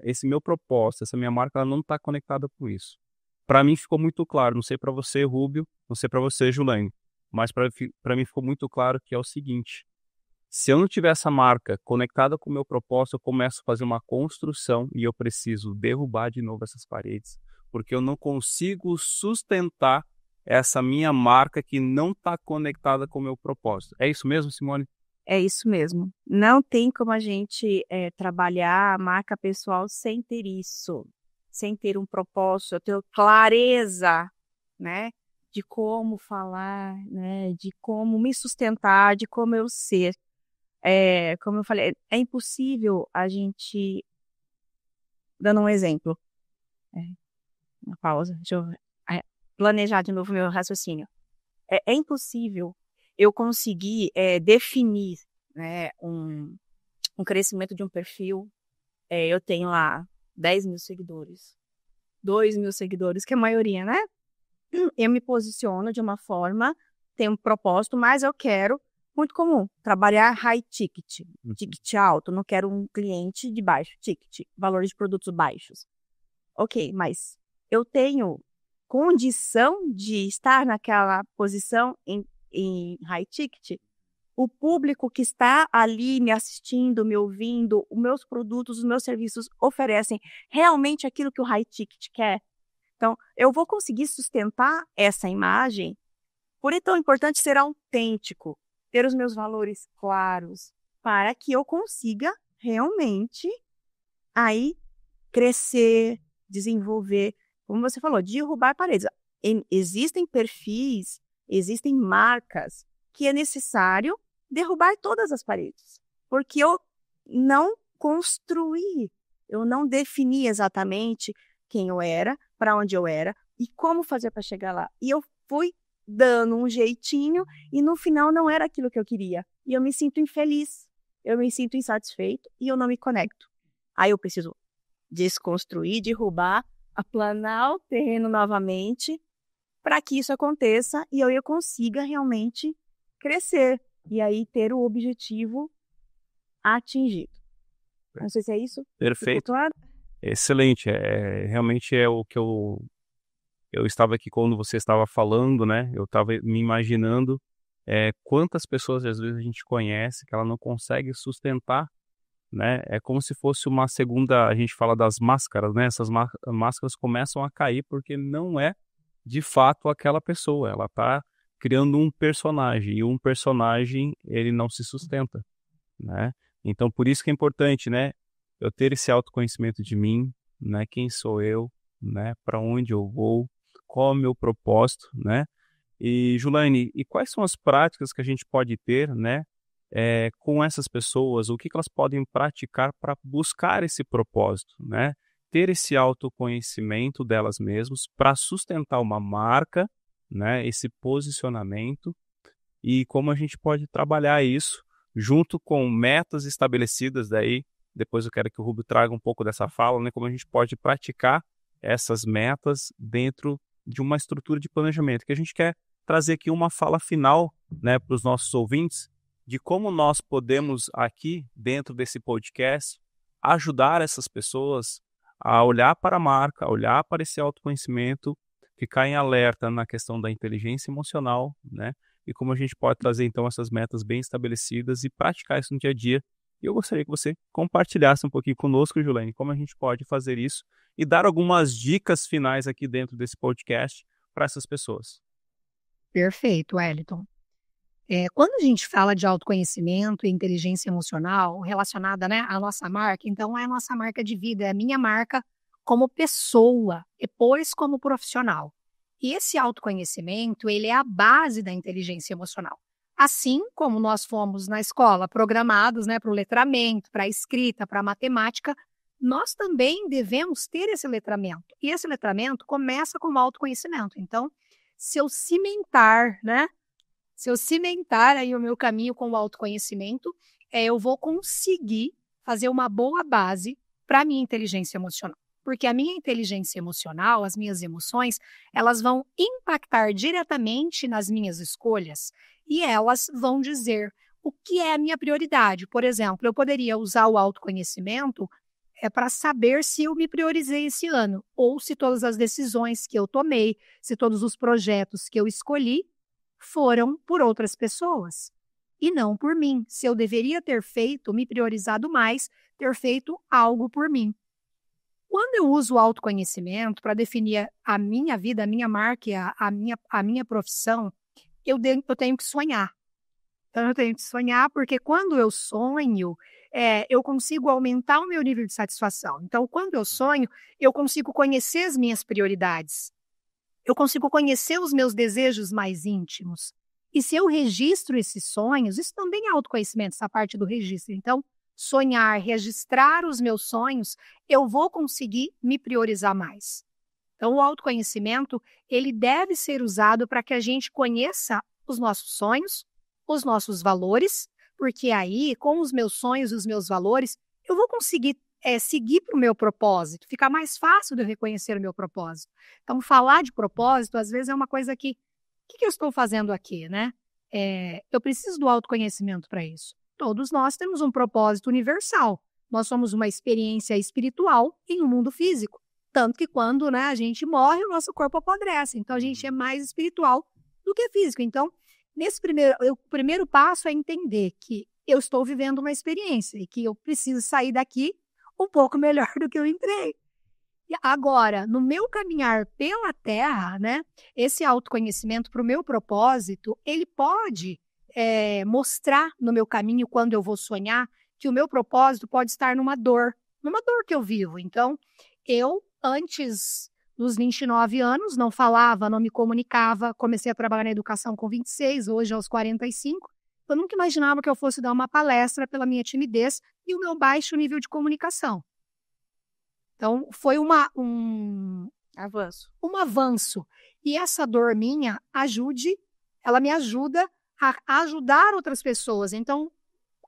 esse meu propósito, essa minha marca, ela não está conectada com isso. Para mim ficou muito claro, não sei para você, Rubio, não sei para você, Julaine, mas para mim ficou muito claro que é o seguinte: se eu não tiver essa marca conectada com o meu propósito, eu começo a fazer uma construção e eu preciso derrubar de novo essas paredes, porque eu não consigo sustentar essa minha marca que não está conectada com o meu propósito. É isso mesmo, Simone? É isso mesmo. Não tem como a gente trabalhar a marca pessoal sem ter isso, sem ter um propósito, ter clareza, né, de como falar, né, de como me sustentar, de como eu ser. Como eu falei, é impossível a gente, dando um exemplo, uma pausa, deixa eu planejar de novo meu raciocínio. É impossível eu conseguir definir, né, um crescimento de um perfil. Eu tenho lá 10 mil seguidores, 2 mil seguidores, que é a maioria, né? Eu me posiciono de uma forma, tenho um propósito, mas eu quero, muito comum, trabalhar high ticket, ticket alto, não quero um cliente de baixo ticket, valores de produtos baixos. Ok, mas eu tenho condição de estar naquela posição em high ticket? O público que está ali me assistindo, me ouvindo, os meus produtos, os meus serviços oferecem realmente aquilo que o high ticket quer? Então, eu vou conseguir sustentar essa imagem. Por isso é tão importante ser autêntico, ter os meus valores claros, para que eu consiga realmente aí crescer, desenvolver, como você falou, derrubar paredes. Existem perfis, existem marcas que é necessário derrubar todas as paredes, porque eu não construí, eu não defini exatamente quem eu era, para onde eu era e como fazer para chegar lá. E eu fui dando um jeitinho e no final não era aquilo que eu queria. E eu me sinto infeliz, eu me sinto insatisfeito e eu não me conecto. Aí eu preciso desconstruir, derrubar, aplanar o terreno novamente para que isso aconteça e eu consiga realmente crescer e aí ter o objetivo atingido. Não sei se é isso. Perfeito. Ficou claro? Excelente. Realmente é o que eu estava aqui quando você estava falando, né? Eu estava me imaginando quantas pessoas às vezes a gente conhece que ela não consegue sustentar, né? É como se fosse uma segunda, a gente fala das máscaras, né? Essas máscaras começam a cair porque não é de fato aquela pessoa, ela está criando um personagem e um personagem ele não se sustenta, né? Então por isso que é importante, né? Eu ter esse autoconhecimento de mim, né? Quem sou eu, né? Para onde eu vou, qual é o meu propósito, né? E Julaine, e quais são as práticas que a gente pode ter, né? Com essas pessoas, o que elas podem praticar para buscar esse propósito, né? Ter esse autoconhecimento delas mesmas para sustentar uma marca, né? Esse posicionamento e como a gente pode trabalhar isso junto com metas estabelecidas daí. Depois eu quero que o Rubio traga um pouco dessa fala, né? Como a gente pode praticar essas metas dentro de uma estrutura de planejamento, que a gente quer trazer aqui uma fala final, né, para os nossos ouvintes, de como nós podemos aqui, dentro desse podcast, ajudar essas pessoas a olhar para a marca, a olhar para esse autoconhecimento, ficar em alerta na questão da inteligência emocional, né? E como a gente pode trazer, então, essas metas bem estabelecidas e praticar isso no dia a dia. E eu gostaria que você compartilhasse um pouquinho conosco, Julaine, como a gente pode fazer isso e dar algumas dicas finais aqui dentro desse podcast para essas pessoas. Perfeito, Wellington. Quando a gente fala de autoconhecimento e inteligência emocional relacionada, né, à nossa marca, então é a nossa marca de vida, é a minha marca como pessoa, depois como profissional. E esse autoconhecimento, ele é a base da inteligência emocional. Assim como nós fomos na escola programados, né, para o letramento, para a escrita, para a matemática, nós também devemos ter esse letramento. E esse letramento começa com o autoconhecimento. Então, se eu cimentar, né? Se eu cimentar aí o meu caminho com o autoconhecimento, eu vou conseguir fazer uma boa base para a minha inteligência emocional. Porque a minha inteligência emocional, as minhas emoções, elas vão impactar diretamente nas minhas escolhas e elas vão dizer o que é a minha prioridade. Por exemplo, eu poderia usar o autoconhecimento para saber se eu me priorizei esse ano ou se todas as decisões que eu tomei, se todos os projetos que eu escolhi foram por outras pessoas e não por mim. Se eu deveria ter feito, me priorizado mais, ter feito algo por mim. Quando eu uso o autoconhecimento para definir a minha vida, a minha marca, a minha profissão, eu tenho que sonhar. Então, eu tenho que sonhar porque quando eu sonho, eu consigo aumentar o meu nível de satisfação. Então, quando eu sonho, eu consigo conhecer as minhas prioridades. Eu consigo conhecer os meus desejos mais íntimos. E se eu registro esses sonhos, isso também é autoconhecimento, essa parte do registro. Então, sonhar, registrar os meus sonhos, eu vou conseguir me priorizar mais. Então, o autoconhecimento, ele deve ser usado para que a gente conheça os nossos sonhos, os nossos valores, porque aí, com os meus sonhos e os meus valores, eu vou conseguir seguir para o meu propósito, ficar mais fácil de eu reconhecer o meu propósito. Então, falar de propósito, às vezes, é uma coisa que, o que eu estou fazendo aqui, né? Eu preciso do autoconhecimento para isso. Todos nós temos um propósito universal. Nós somos uma experiência espiritual em um mundo físico. Tanto que quando, né, a gente morre, o nosso corpo apodrece. Então, a gente é mais espiritual do que físico. Então, o primeiro passo é entender que eu estou vivendo uma experiência e que eu preciso sair daqui um pouco melhor do que eu entrei. E agora, no meu caminhar pela Terra, né, esse autoconhecimento para o meu propósito, ele pode mostrar no meu caminho, quando eu vou sonhar, que o meu propósito pode estar numa dor que eu vivo. Então, eu, antes dos 29 anos, não falava, não me comunicava, comecei a trabalhar na educação com 26, hoje aos 45, eu nunca imaginava que eu fosse dar uma palestra pela minha timidez e o meu baixo nível de comunicação. Então, foi um avanço. E essa dor minha ela me ajuda a ajudar outras pessoas. Então,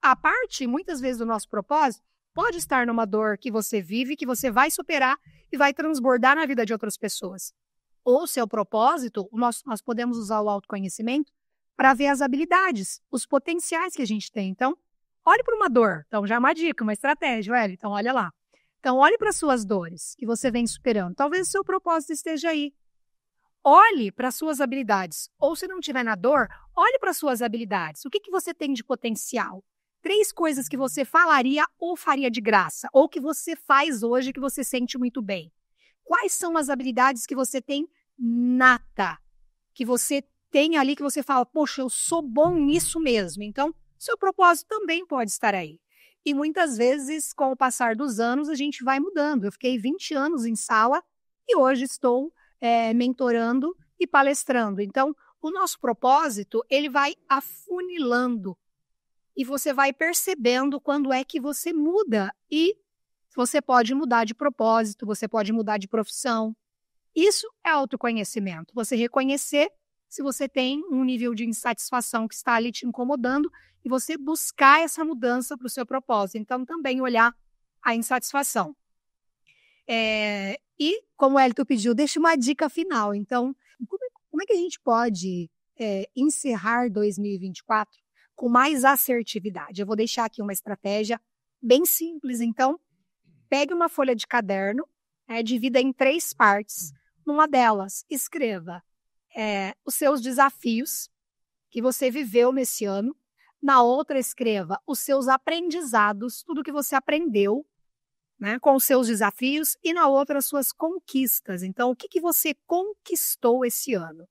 a parte, muitas vezes, do nosso propósito pode estar numa dor que você vive, que você vai superar e vai transbordar na vida de outras pessoas. Ou seu propósito, nós podemos usar o autoconhecimento para ver as habilidades, os potenciais que a gente tem. Então, olhe para uma dor. Então, já é uma dica, uma estratégia, Eli. Então, olha lá. Então, olhe para as suas dores que você vem superando. Talvez o seu propósito esteja aí. Olhe para as suas habilidades. Ou se não estiver na dor, olhe para as suas habilidades. O que você tem de potencial? 3 coisas que você falaria ou faria de graça, ou que você faz hoje que você sente muito bem. Quais são as habilidades que você tem nata? Que você tem ali que você fala, poxa, eu sou bom nisso mesmo. Então, seu propósito também pode estar aí. E muitas vezes, com o passar dos anos, a gente vai mudando. Eu fiquei 20 anos em sala e hoje estou mentorando e palestrando. Então, o nosso propósito, ele vai afunilando e você vai percebendo quando é que você muda e você pode mudar de propósito, você pode mudar de profissão. Isso é autoconhecimento. Você reconhecer se você tem um nível de insatisfação que está ali te incomodando e você buscar essa mudança para o seu propósito. Então, também olhar a insatisfação. E, como o Elton pediu, deixa uma dica final. Então, como é que a gente pode encerrar 2024 com mais assertividade? Eu vou deixar aqui uma estratégia bem simples. Então, pegue uma folha de caderno, divida em 3 partes. Numa delas, escreva os seus desafios que você viveu nesse ano. Na outra, escreva os seus aprendizados, tudo que você aprendeu, né, com os seus desafios. E na outra, as suas conquistas. Então, o que você conquistou esse ano?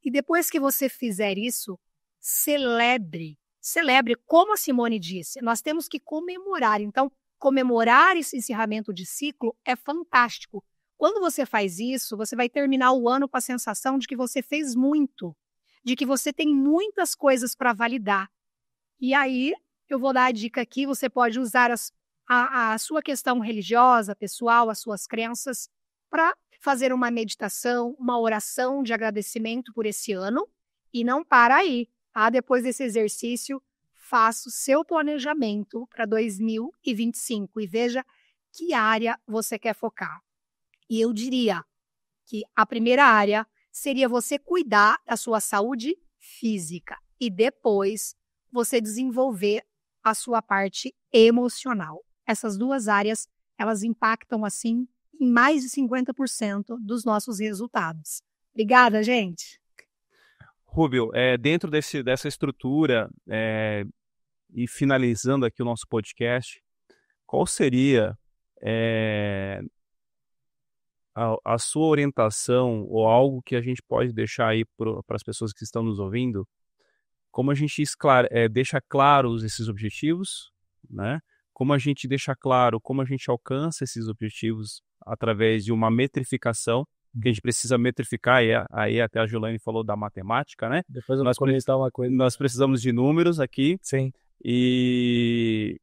E depois que você fizer isso, celebre. Celebre, como a Simone disse, nós temos que comemorar. Então, comemorar esse encerramento de ciclo é fantástico. Quando você faz isso, você vai terminar o ano com a sensação de que você fez muito, de que você tem muitas coisas para validar. E aí, eu vou dar a dica aqui, você pode usar a sua questão religiosa, pessoal, as suas crenças, para fazer uma meditação, uma oração de agradecimento por esse ano. E não para aí, tá? Depois desse exercício, faça o seu planejamento para 2025 e veja que área você quer focar. E eu diria que a primeira área seria você cuidar da sua saúde física e depois você desenvolver a sua parte emocional. Essas 2 áreas, elas impactam, assim, em mais de 50% dos nossos resultados. Obrigada, gente! Rubio, dentro dessa estrutura, e finalizando aqui o nosso podcast, qual seria a sua orientação ou algo que a gente pode deixar aí para as pessoas que estão nos ouvindo? Como a gente deixa claros esses objetivos, né? Como a gente deixa claro como a gente alcança esses objetivos através de uma metrificação, que a gente precisa metrificar, e aí até a Julaine falou da matemática, né? Depois eu vou comentar uma coisa. Nós precisamos de números aqui. Sim. E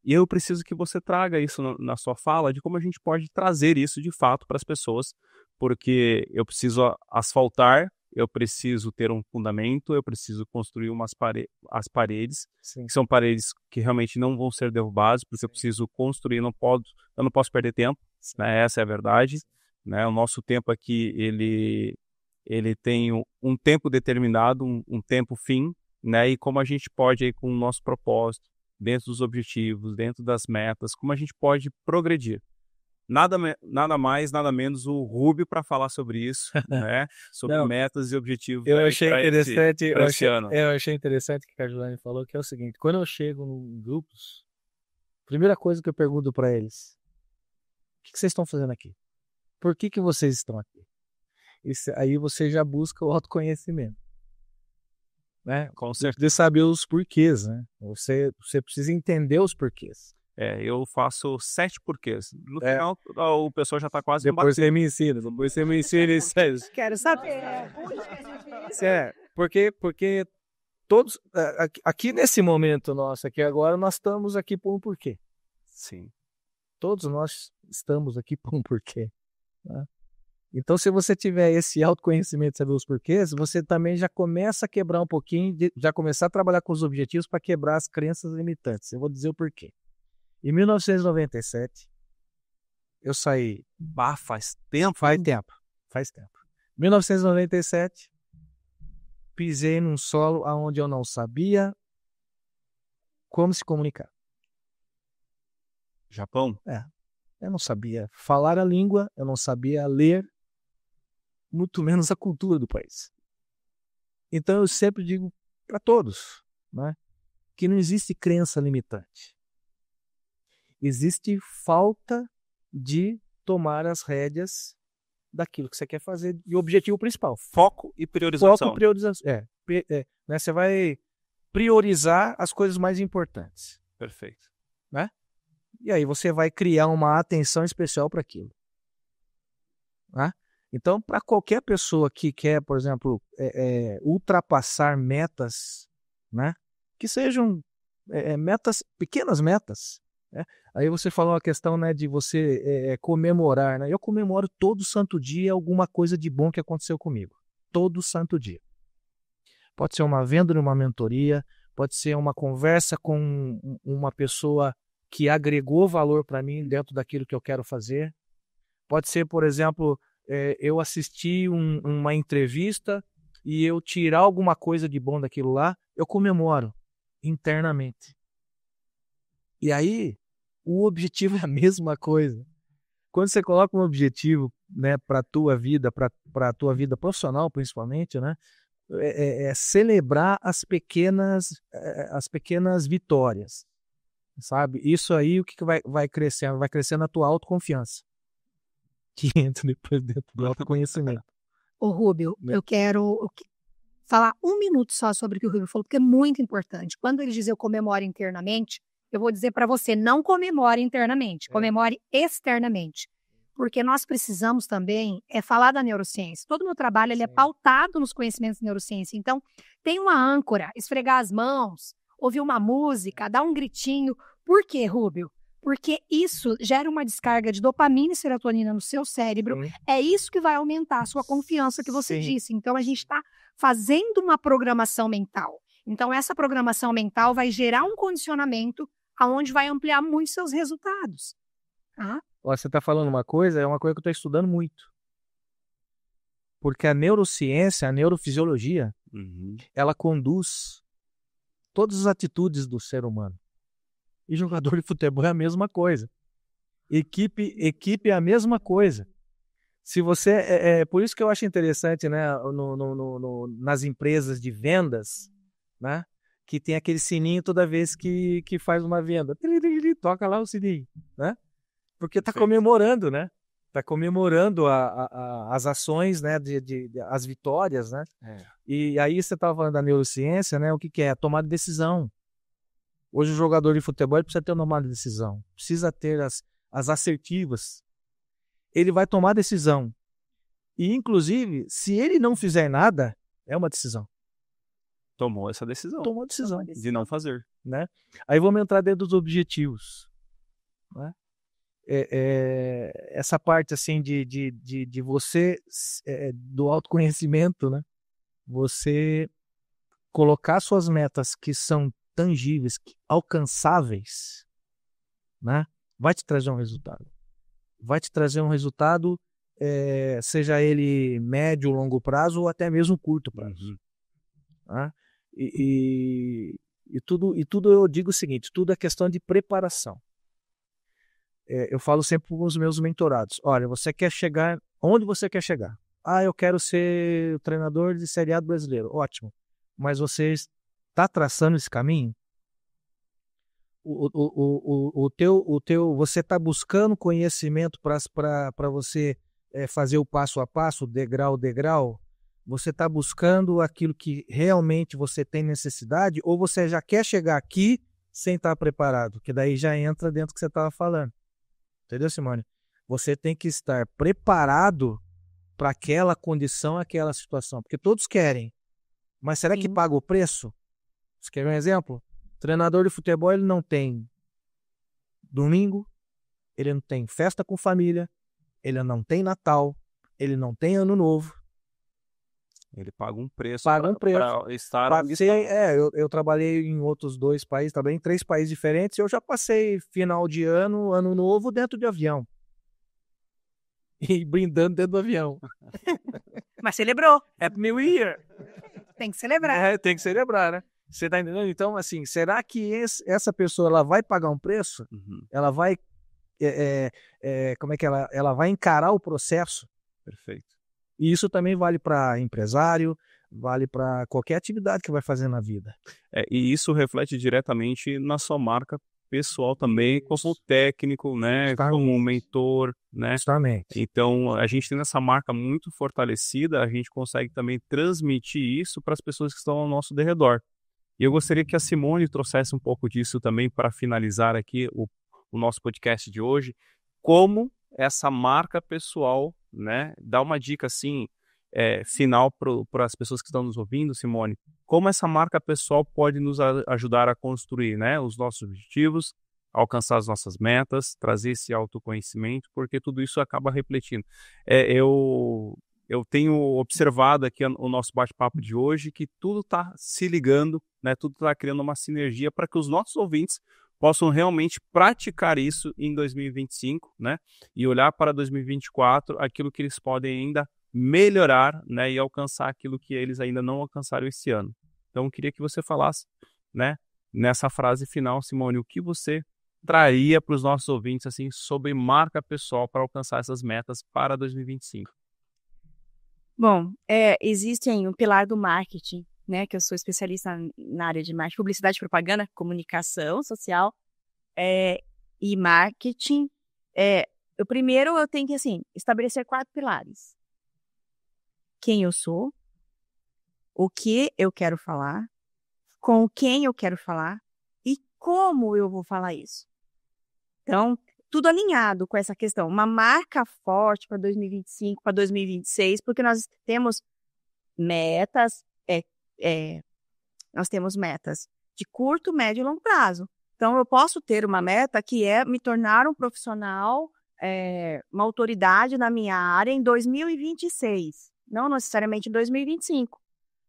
eu preciso que você traga isso na sua fala, de como a gente pode trazer isso de fato para as pessoas, porque eu preciso asfaltar, eu preciso ter um fundamento, eu preciso construir as paredes, Sim. que são paredes que realmente não vão ser derrubadas, porque eu preciso construir, eu não posso perder tempo, né? Essa é a verdade, né? O nosso tempo aqui, ele tem um tempo determinado, um tempo fim, né? E como a gente pode, aí, com o nosso propósito, dentro dos objetivos, dentro das metas, como a gente pode progredir. Nada mais, nada menos o Rubio para falar sobre isso, né? Sobre metas e objetivos. Eu achei interessante, esse ano. Eu achei interessante que a Julaine falou, que é o seguinte: quando eu chego em grupos, primeira coisa que eu pergunto para eles: o que vocês estão fazendo aqui? Por que vocês estão aqui? Aí você já busca o autoconhecimento, né? Com certeza. De saber os porquês, né? Você precisa entender os porquês. Eu faço 7 porquês. No final, o pessoal já está quase Depois você me ensina. Depois você me ensina isso. Quero saber. Porque todos, aqui nesse momento nosso aqui agora, nós estamos aqui por um porquê. Sim. Todos nós estamos aqui por um porquê, né? Então, se você tiver esse autoconhecimento de saber os porquês, você também já começa a quebrar um pouquinho, já começar a trabalhar com os objetivos para quebrar as crenças limitantes. Eu vou dizer o porquê. Em 1997, eu saí... Faz tempo? Faz tempo. 1997, pisei num solo onde eu não sabia como se comunicar. Japão? Eu não sabia falar a língua, eu não sabia ler, muito menos a cultura do país. Então eu sempre digo para todos, né, que não existe crença limitante. Existe falta de tomar as rédeas daquilo que você quer fazer e o objetivo principal. Foco e priorização. Foco e priorização. Né, você vai priorizar as coisas mais importantes. Perfeito. Né? E aí você vai criar uma atenção especial para aquilo. Né? Então, para qualquer pessoa que quer, por exemplo, ultrapassar metas, né, que sejam metas, pequenas metas, né? Aí você falou a questão, né, de você comemorar. Né? Eu comemoro todo santo dia alguma coisa de bom que aconteceu comigo. Todo santo dia. Pode ser uma venda numa mentoria, pode ser uma conversa com uma pessoa que agregou valor para mim dentro daquilo que eu quero fazer. Pode ser, por exemplo, eu assistir uma entrevista e eu tirar alguma coisa de bom daquilo lá, eu comemoro internamente. E aí, o objetivo é a mesma coisa. Quando você coloca um objetivo, né, para a tua vida, para a tua vida profissional principalmente, né, celebrar as pequenas vitórias. Sabe? Isso aí, o que vai crescendo? Vai crescendo a tua autoconfiança, que entra depois dentro do autoconhecimento. Ô Rubio, eu quero falar um minuto só sobre o que o Rubio falou, porque é muito importante. Quando ele diz eu comemoro internamente, eu vou dizer para você, não comemore internamente, comemore externamente. Porque nós precisamos também falar da neurociência. Todo o meu trabalho ele é pautado nos conhecimentos de neurociência. Então, tem uma âncora, esfregar as mãos, ouvir uma música, dar um gritinho. Por quê, Rubio? Porque isso gera uma descarga de dopamina e serotonina no seu cérebro. É isso que vai aumentar a sua confiança que você disse. Então, a gente está fazendo uma programação mental. Então, essa programação mental vai gerar um condicionamento aonde vai ampliar muito seus resultados. Você está falando uma coisa, é uma coisa que eu estou estudando muito. Porque a neurociência, a neurofisiologia, ela conduz todas as atitudes do ser humano. E jogador de futebol é a mesma coisa. Equipe é a mesma coisa. Se você, por isso que eu acho interessante, né, nas empresas de vendas, né, que tem aquele sininho toda vez que faz uma venda. Toca lá o sininho, né? Porque está comemorando, né? Está comemorando as ações, né, as vitórias, né? E aí você estava falando da neurociência, né? O que é? Tomar decisão. Hoje o jogador de futebol precisa ter uma tomada de decisão, precisa ter as assertivas. Ele vai tomar decisão. E, inclusive, se ele não fizer nada, é uma decisão. Tomou essa decisão. Tomou a decisão. De não fazer. Né? Aí vamos entrar dentro dos objetivos. Né? Essa parte assim de você, do autoconhecimento, né? Você colocar suas metas que são tangíveis, alcançáveis, né? Vai te trazer um resultado. Vai te trazer um resultado, seja ele médio, longo prazo ou até mesmo curto prazo. Né? E tudo eu digo o seguinte, tudo é questão de preparação. Eu falo sempre com os meus mentorados, olha, você quer chegar, onde você quer chegar? Eu quero ser o treinador de Série A do brasileiro, ótimo, mas você está traçando esse caminho? Você está buscando conhecimento para você fazer o passo a passo, degrau a degrau? Você está buscando aquilo que realmente você tem necessidade ou você já quer chegar aqui sem estar preparado? Que daí já entra dentro do que você estava falando. Entendeu, Simone? Você tem que estar preparado para aquela condição, aquela situação. Porque todos querem. Mas será que paga o preço? Você quer um exemplo? Treinador de futebol, ele não tem domingo, ele não tem festa com família, ele não tem Natal, ele não tem Ano Novo. Ele paga um preço para estar... Eu trabalhei em outros 2 países, trabalhei em 3 países diferentes, e eu já passei final de ano, Ano Novo, dentro de avião. E brindando dentro do avião. Mas celebrou. Happy New Year! Tem que celebrar. Tem que celebrar, né? Você tá entendendo? Então, assim, será que essa pessoa ela vai pagar um preço? Ela vai, como é que ela vai encarar o processo? Perfeito. E isso também vale para empresário, vale para qualquer atividade que vai fazer na vida. E isso reflete diretamente na sua marca pessoal também, como técnico, né? Como mentor, né? Justamente. Então, a gente tendo essa marca muito fortalecida, a gente consegue também transmitir isso para as pessoas que estão ao nosso derredor. E eu gostaria que a Simone trouxesse um pouco disso também para finalizar aqui o nosso podcast de hoje, como essa marca pessoal, né, dá uma dica assim, final para as pessoas que estão nos ouvindo, Simone, como essa marca pessoal pode nos ajudar a construir, né, os nossos objetivos, alcançar as nossas metas, trazer esse autoconhecimento, porque tudo isso acaba refletindo. Eu tenho observado aqui o nosso bate-papo de hoje que tudo está se ligando, né, tudo está criando uma sinergia para que os nossos ouvintes possam realmente praticar isso em 2025, né, e olhar para 2024 aquilo que eles podem ainda melhorar, né, e alcançar aquilo que eles ainda não alcançaram esse ano. Então, eu queria que você falasse, né, nessa frase final, Simone, o que você traria para os nossos ouvintes assim sobre marca pessoal para alcançar essas metas para 2025? Bom, existe um pilar do marketing, né, que eu sou especialista na área de marketing, publicidade e propaganda, comunicação social e marketing. Primeiro eu tenho que, assim, estabelecer 4 pilares. Quem eu sou, o que eu quero falar, com quem eu quero falar e como eu vou falar isso. Então, tudo alinhado com essa questão. Uma marca forte para 2025, para 2026, porque nós temos metas, nós temos metas de curto, médio e longo prazo. Então, eu posso ter uma meta que é me tornar um profissional, uma autoridade na minha área em 2026, não necessariamente em 2025.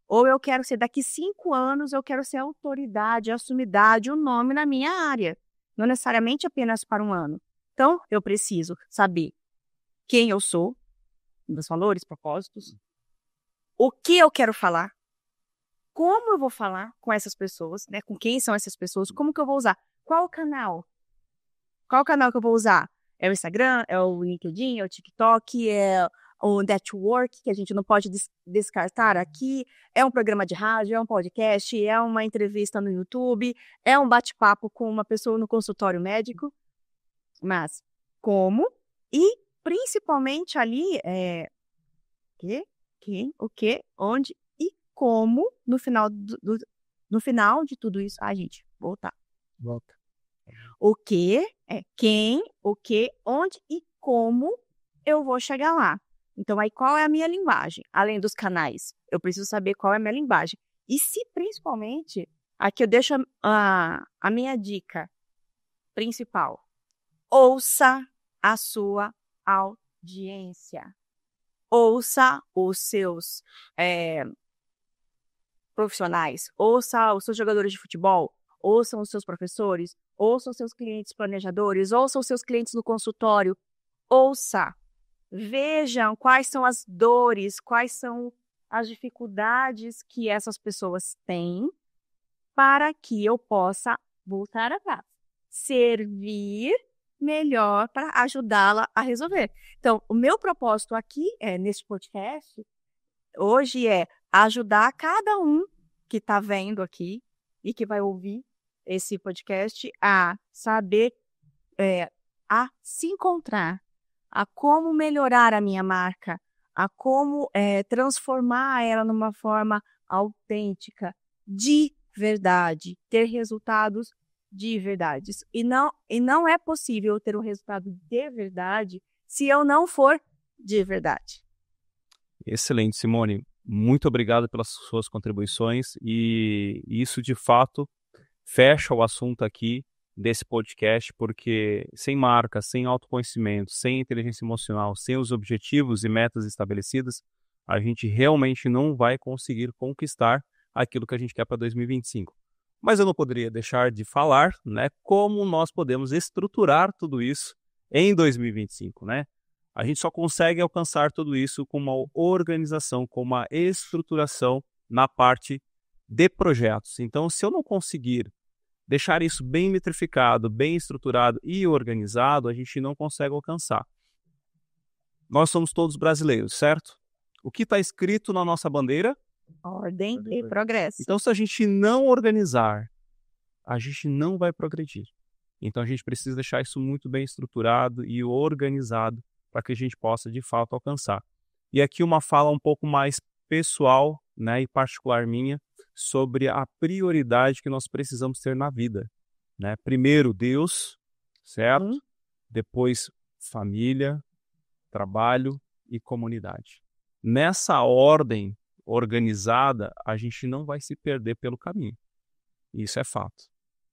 Ou eu quero ser, daqui 5 anos, eu quero ser autoridade, assumidade, o nome na minha área. Não necessariamente apenas para um ano. Então, eu preciso saber quem eu sou, meus valores, propósitos, o que eu quero falar, como eu vou falar com essas pessoas, né? Com quem são essas pessoas, como que eu vou usar, qual o canal? Qual o canal que eu vou usar? É o Instagram, é o LinkedIn, é o TikTok, é o network, que a gente não pode descartar aqui, é um programa de rádio, é um podcast, é uma entrevista no YouTube, é um bate-papo com uma pessoa no consultório médico, mas como e principalmente ali o que, onde e como no final no final de tudo isso, gente, volta. O que é quem, o que, onde e como eu vou chegar lá. Então, aí qual é a minha linguagem? Além dos canais, eu preciso saber qual é a minha linguagem. E se principalmente, aqui eu deixo a minha dica principal. Ouça a sua audiência. Ouça os seus profissionais. Ouça os seus jogadores de futebol. Ouçam os seus professores. Ouçam os seus clientes planejadores. Ouçam os seus clientes no consultório. Ouça. Vejam quais são as dores, quais são as dificuldades que essas pessoas têm para que eu possa voltar atrás. Servir melhor para ajudá-la a resolver. Então, o meu propósito aqui, nesse podcast, hoje é ajudar cada um que está vendo aqui e que vai ouvir esse podcast a saber, a se encontrar, a como melhorar a minha marca, a como transformar ela numa forma autêntica, de verdade, ter resultados de verdade. E não é possível ter um resultado de verdade se eu não for de verdade. Excelente, Simone. Muito obrigado pelas suas contribuições e isso, de fato, fecha o assunto aqui desse podcast, porque sem marca, sem autoconhecimento, sem inteligência emocional, sem os objetivos e metas estabelecidas, a gente realmente não vai conseguir conquistar aquilo que a gente quer para 2025. Mas eu não poderia deixar de falar, né, como nós podemos estruturar tudo isso em 2025, né? A gente só consegue alcançar tudo isso com uma organização, com uma estruturação na parte de projetos. Então, se eu não conseguir deixar isso bem metrificado, bem estruturado e organizado, a gente não consegue alcançar. Nós somos todos brasileiros, certo? O que está escrito na nossa bandeira? Ordem e progresso. Então, se a gente não organizar, a gente não vai progredir. Então, a gente precisa deixar isso muito bem estruturado e organizado para que a gente possa, de fato, alcançar. E aqui uma fala um pouco mais pessoal, né, e particular minha, sobre a prioridade que nós precisamos ter na vida, né? Primeiro Deus, certo? Depois família, trabalho e comunidade. Nessa ordem organizada, a gente não vai se perder pelo caminho. Isso é fato.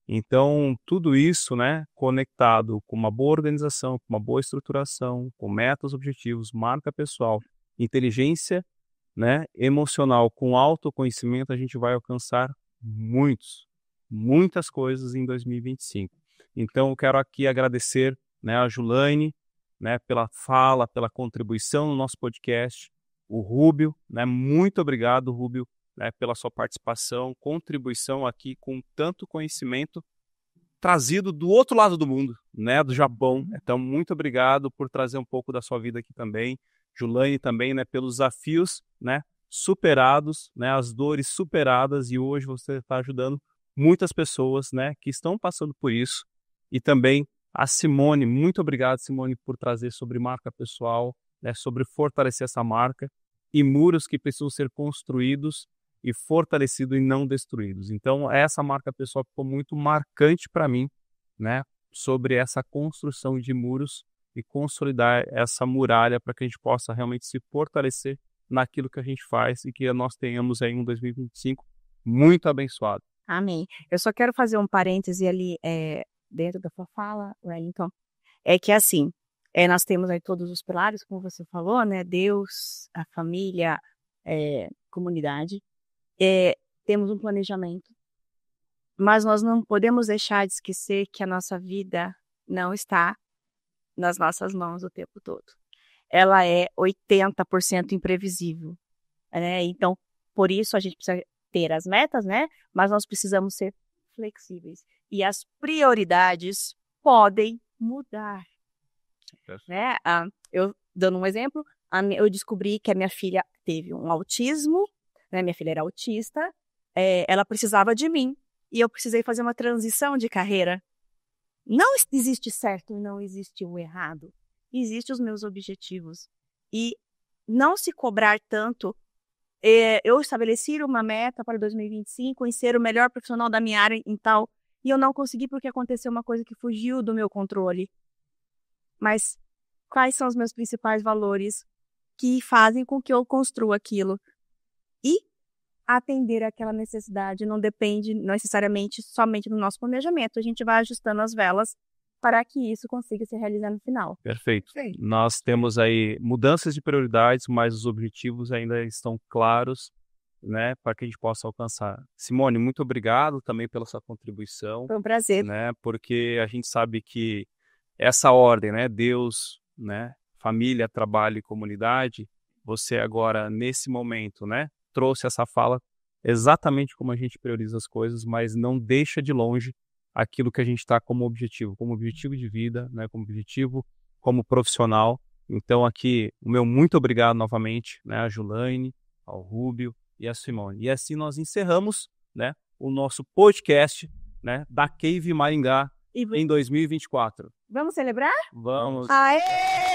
Então, tudo isso, né, conectado com uma boa organização, com uma boa estruturação, com metas, objetivos, marca pessoal, inteligência, né, emocional, com autoconhecimento, a gente vai alcançar muitas coisas em 2025. Então, eu quero aqui agradecer, né, a Julaine, né, pela fala, pela contribuição no nosso podcast, o Rúbio, né, muito obrigado, Rúbio, né, pela sua participação, contribuição aqui com tanto conhecimento trazido do outro lado do mundo, né, do Japão. Então, muito obrigado por trazer um pouco da sua vida aqui também. Julaine também, né, pelos desafios, né, superados, né, as dores superadas, e hoje você está ajudando muitas pessoas, né, que estão passando por isso. E também a Simone, muito obrigado, Simone, por trazer sobre marca pessoal, né, sobre fortalecer essa marca e muros que precisam ser construídos e fortalecidos e não destruídos. Então, essa marca pessoal ficou muito marcante para mim, né, sobre essa construção de muros e consolidar essa muralha para que a gente possa realmente se fortalecer naquilo que a gente faz e que nós tenhamos aí um 2025 muito abençoado. Amém. Eu só quero fazer um parêntese ali dentro da sua fala, Wellington. É que assim, nós temos aí todos os pilares, como você falou, né? Deus, a família, comunidade. Temos um planejamento, mas nós não podemos deixar de esquecer que a nossa vida não está nas nossas mãos o tempo todo. Ela é 80% imprevisível, né? Então, por isso a gente precisa ter as metas, né? Mas nós precisamos ser flexíveis. E as prioridades podem mudar, né? Eu, dando um exemplo, Eu descobri que a minha filha teve um autismo, né? Minha filha era autista, ela precisava de mim e eu precisei fazer uma transição de carreira. Não existe certo e não existe o errado. Existem os meus objetivos. E não se cobrar tanto. Eu estabeleci uma meta para 2025 em ser o melhor profissional da minha área em tal, e eu não consegui porque aconteceu uma coisa que fugiu do meu controle. Mas quais são os meus principais valores que fazem com que eu construa aquilo? E atender àquela necessidade não depende necessariamente somente do nosso planejamento. A gente vai ajustando as velas para que isso consiga se realizar no final. Perfeito. Nós temos aí mudanças de prioridades, mas os objetivos ainda estão claros, né, para que a gente possa alcançar. Simone, muito obrigado também pela sua contribuição. Foi um prazer. Né, porque a gente sabe que essa ordem, né, Deus, né, família, trabalho e comunidade, você agora, nesse momento, né, trouxe essa fala exatamente como a gente prioriza as coisas, mas não deixa de longe aquilo que a gente está como objetivo de vida, né, como objetivo, como profissional. Então aqui, o meu muito obrigado novamente, né, a Julaine, ao Rúbio e a Simone. E assim nós encerramos, né, o nosso podcast, né, da Cave Maringá em 2024. Vamos celebrar? Vamos. Aê!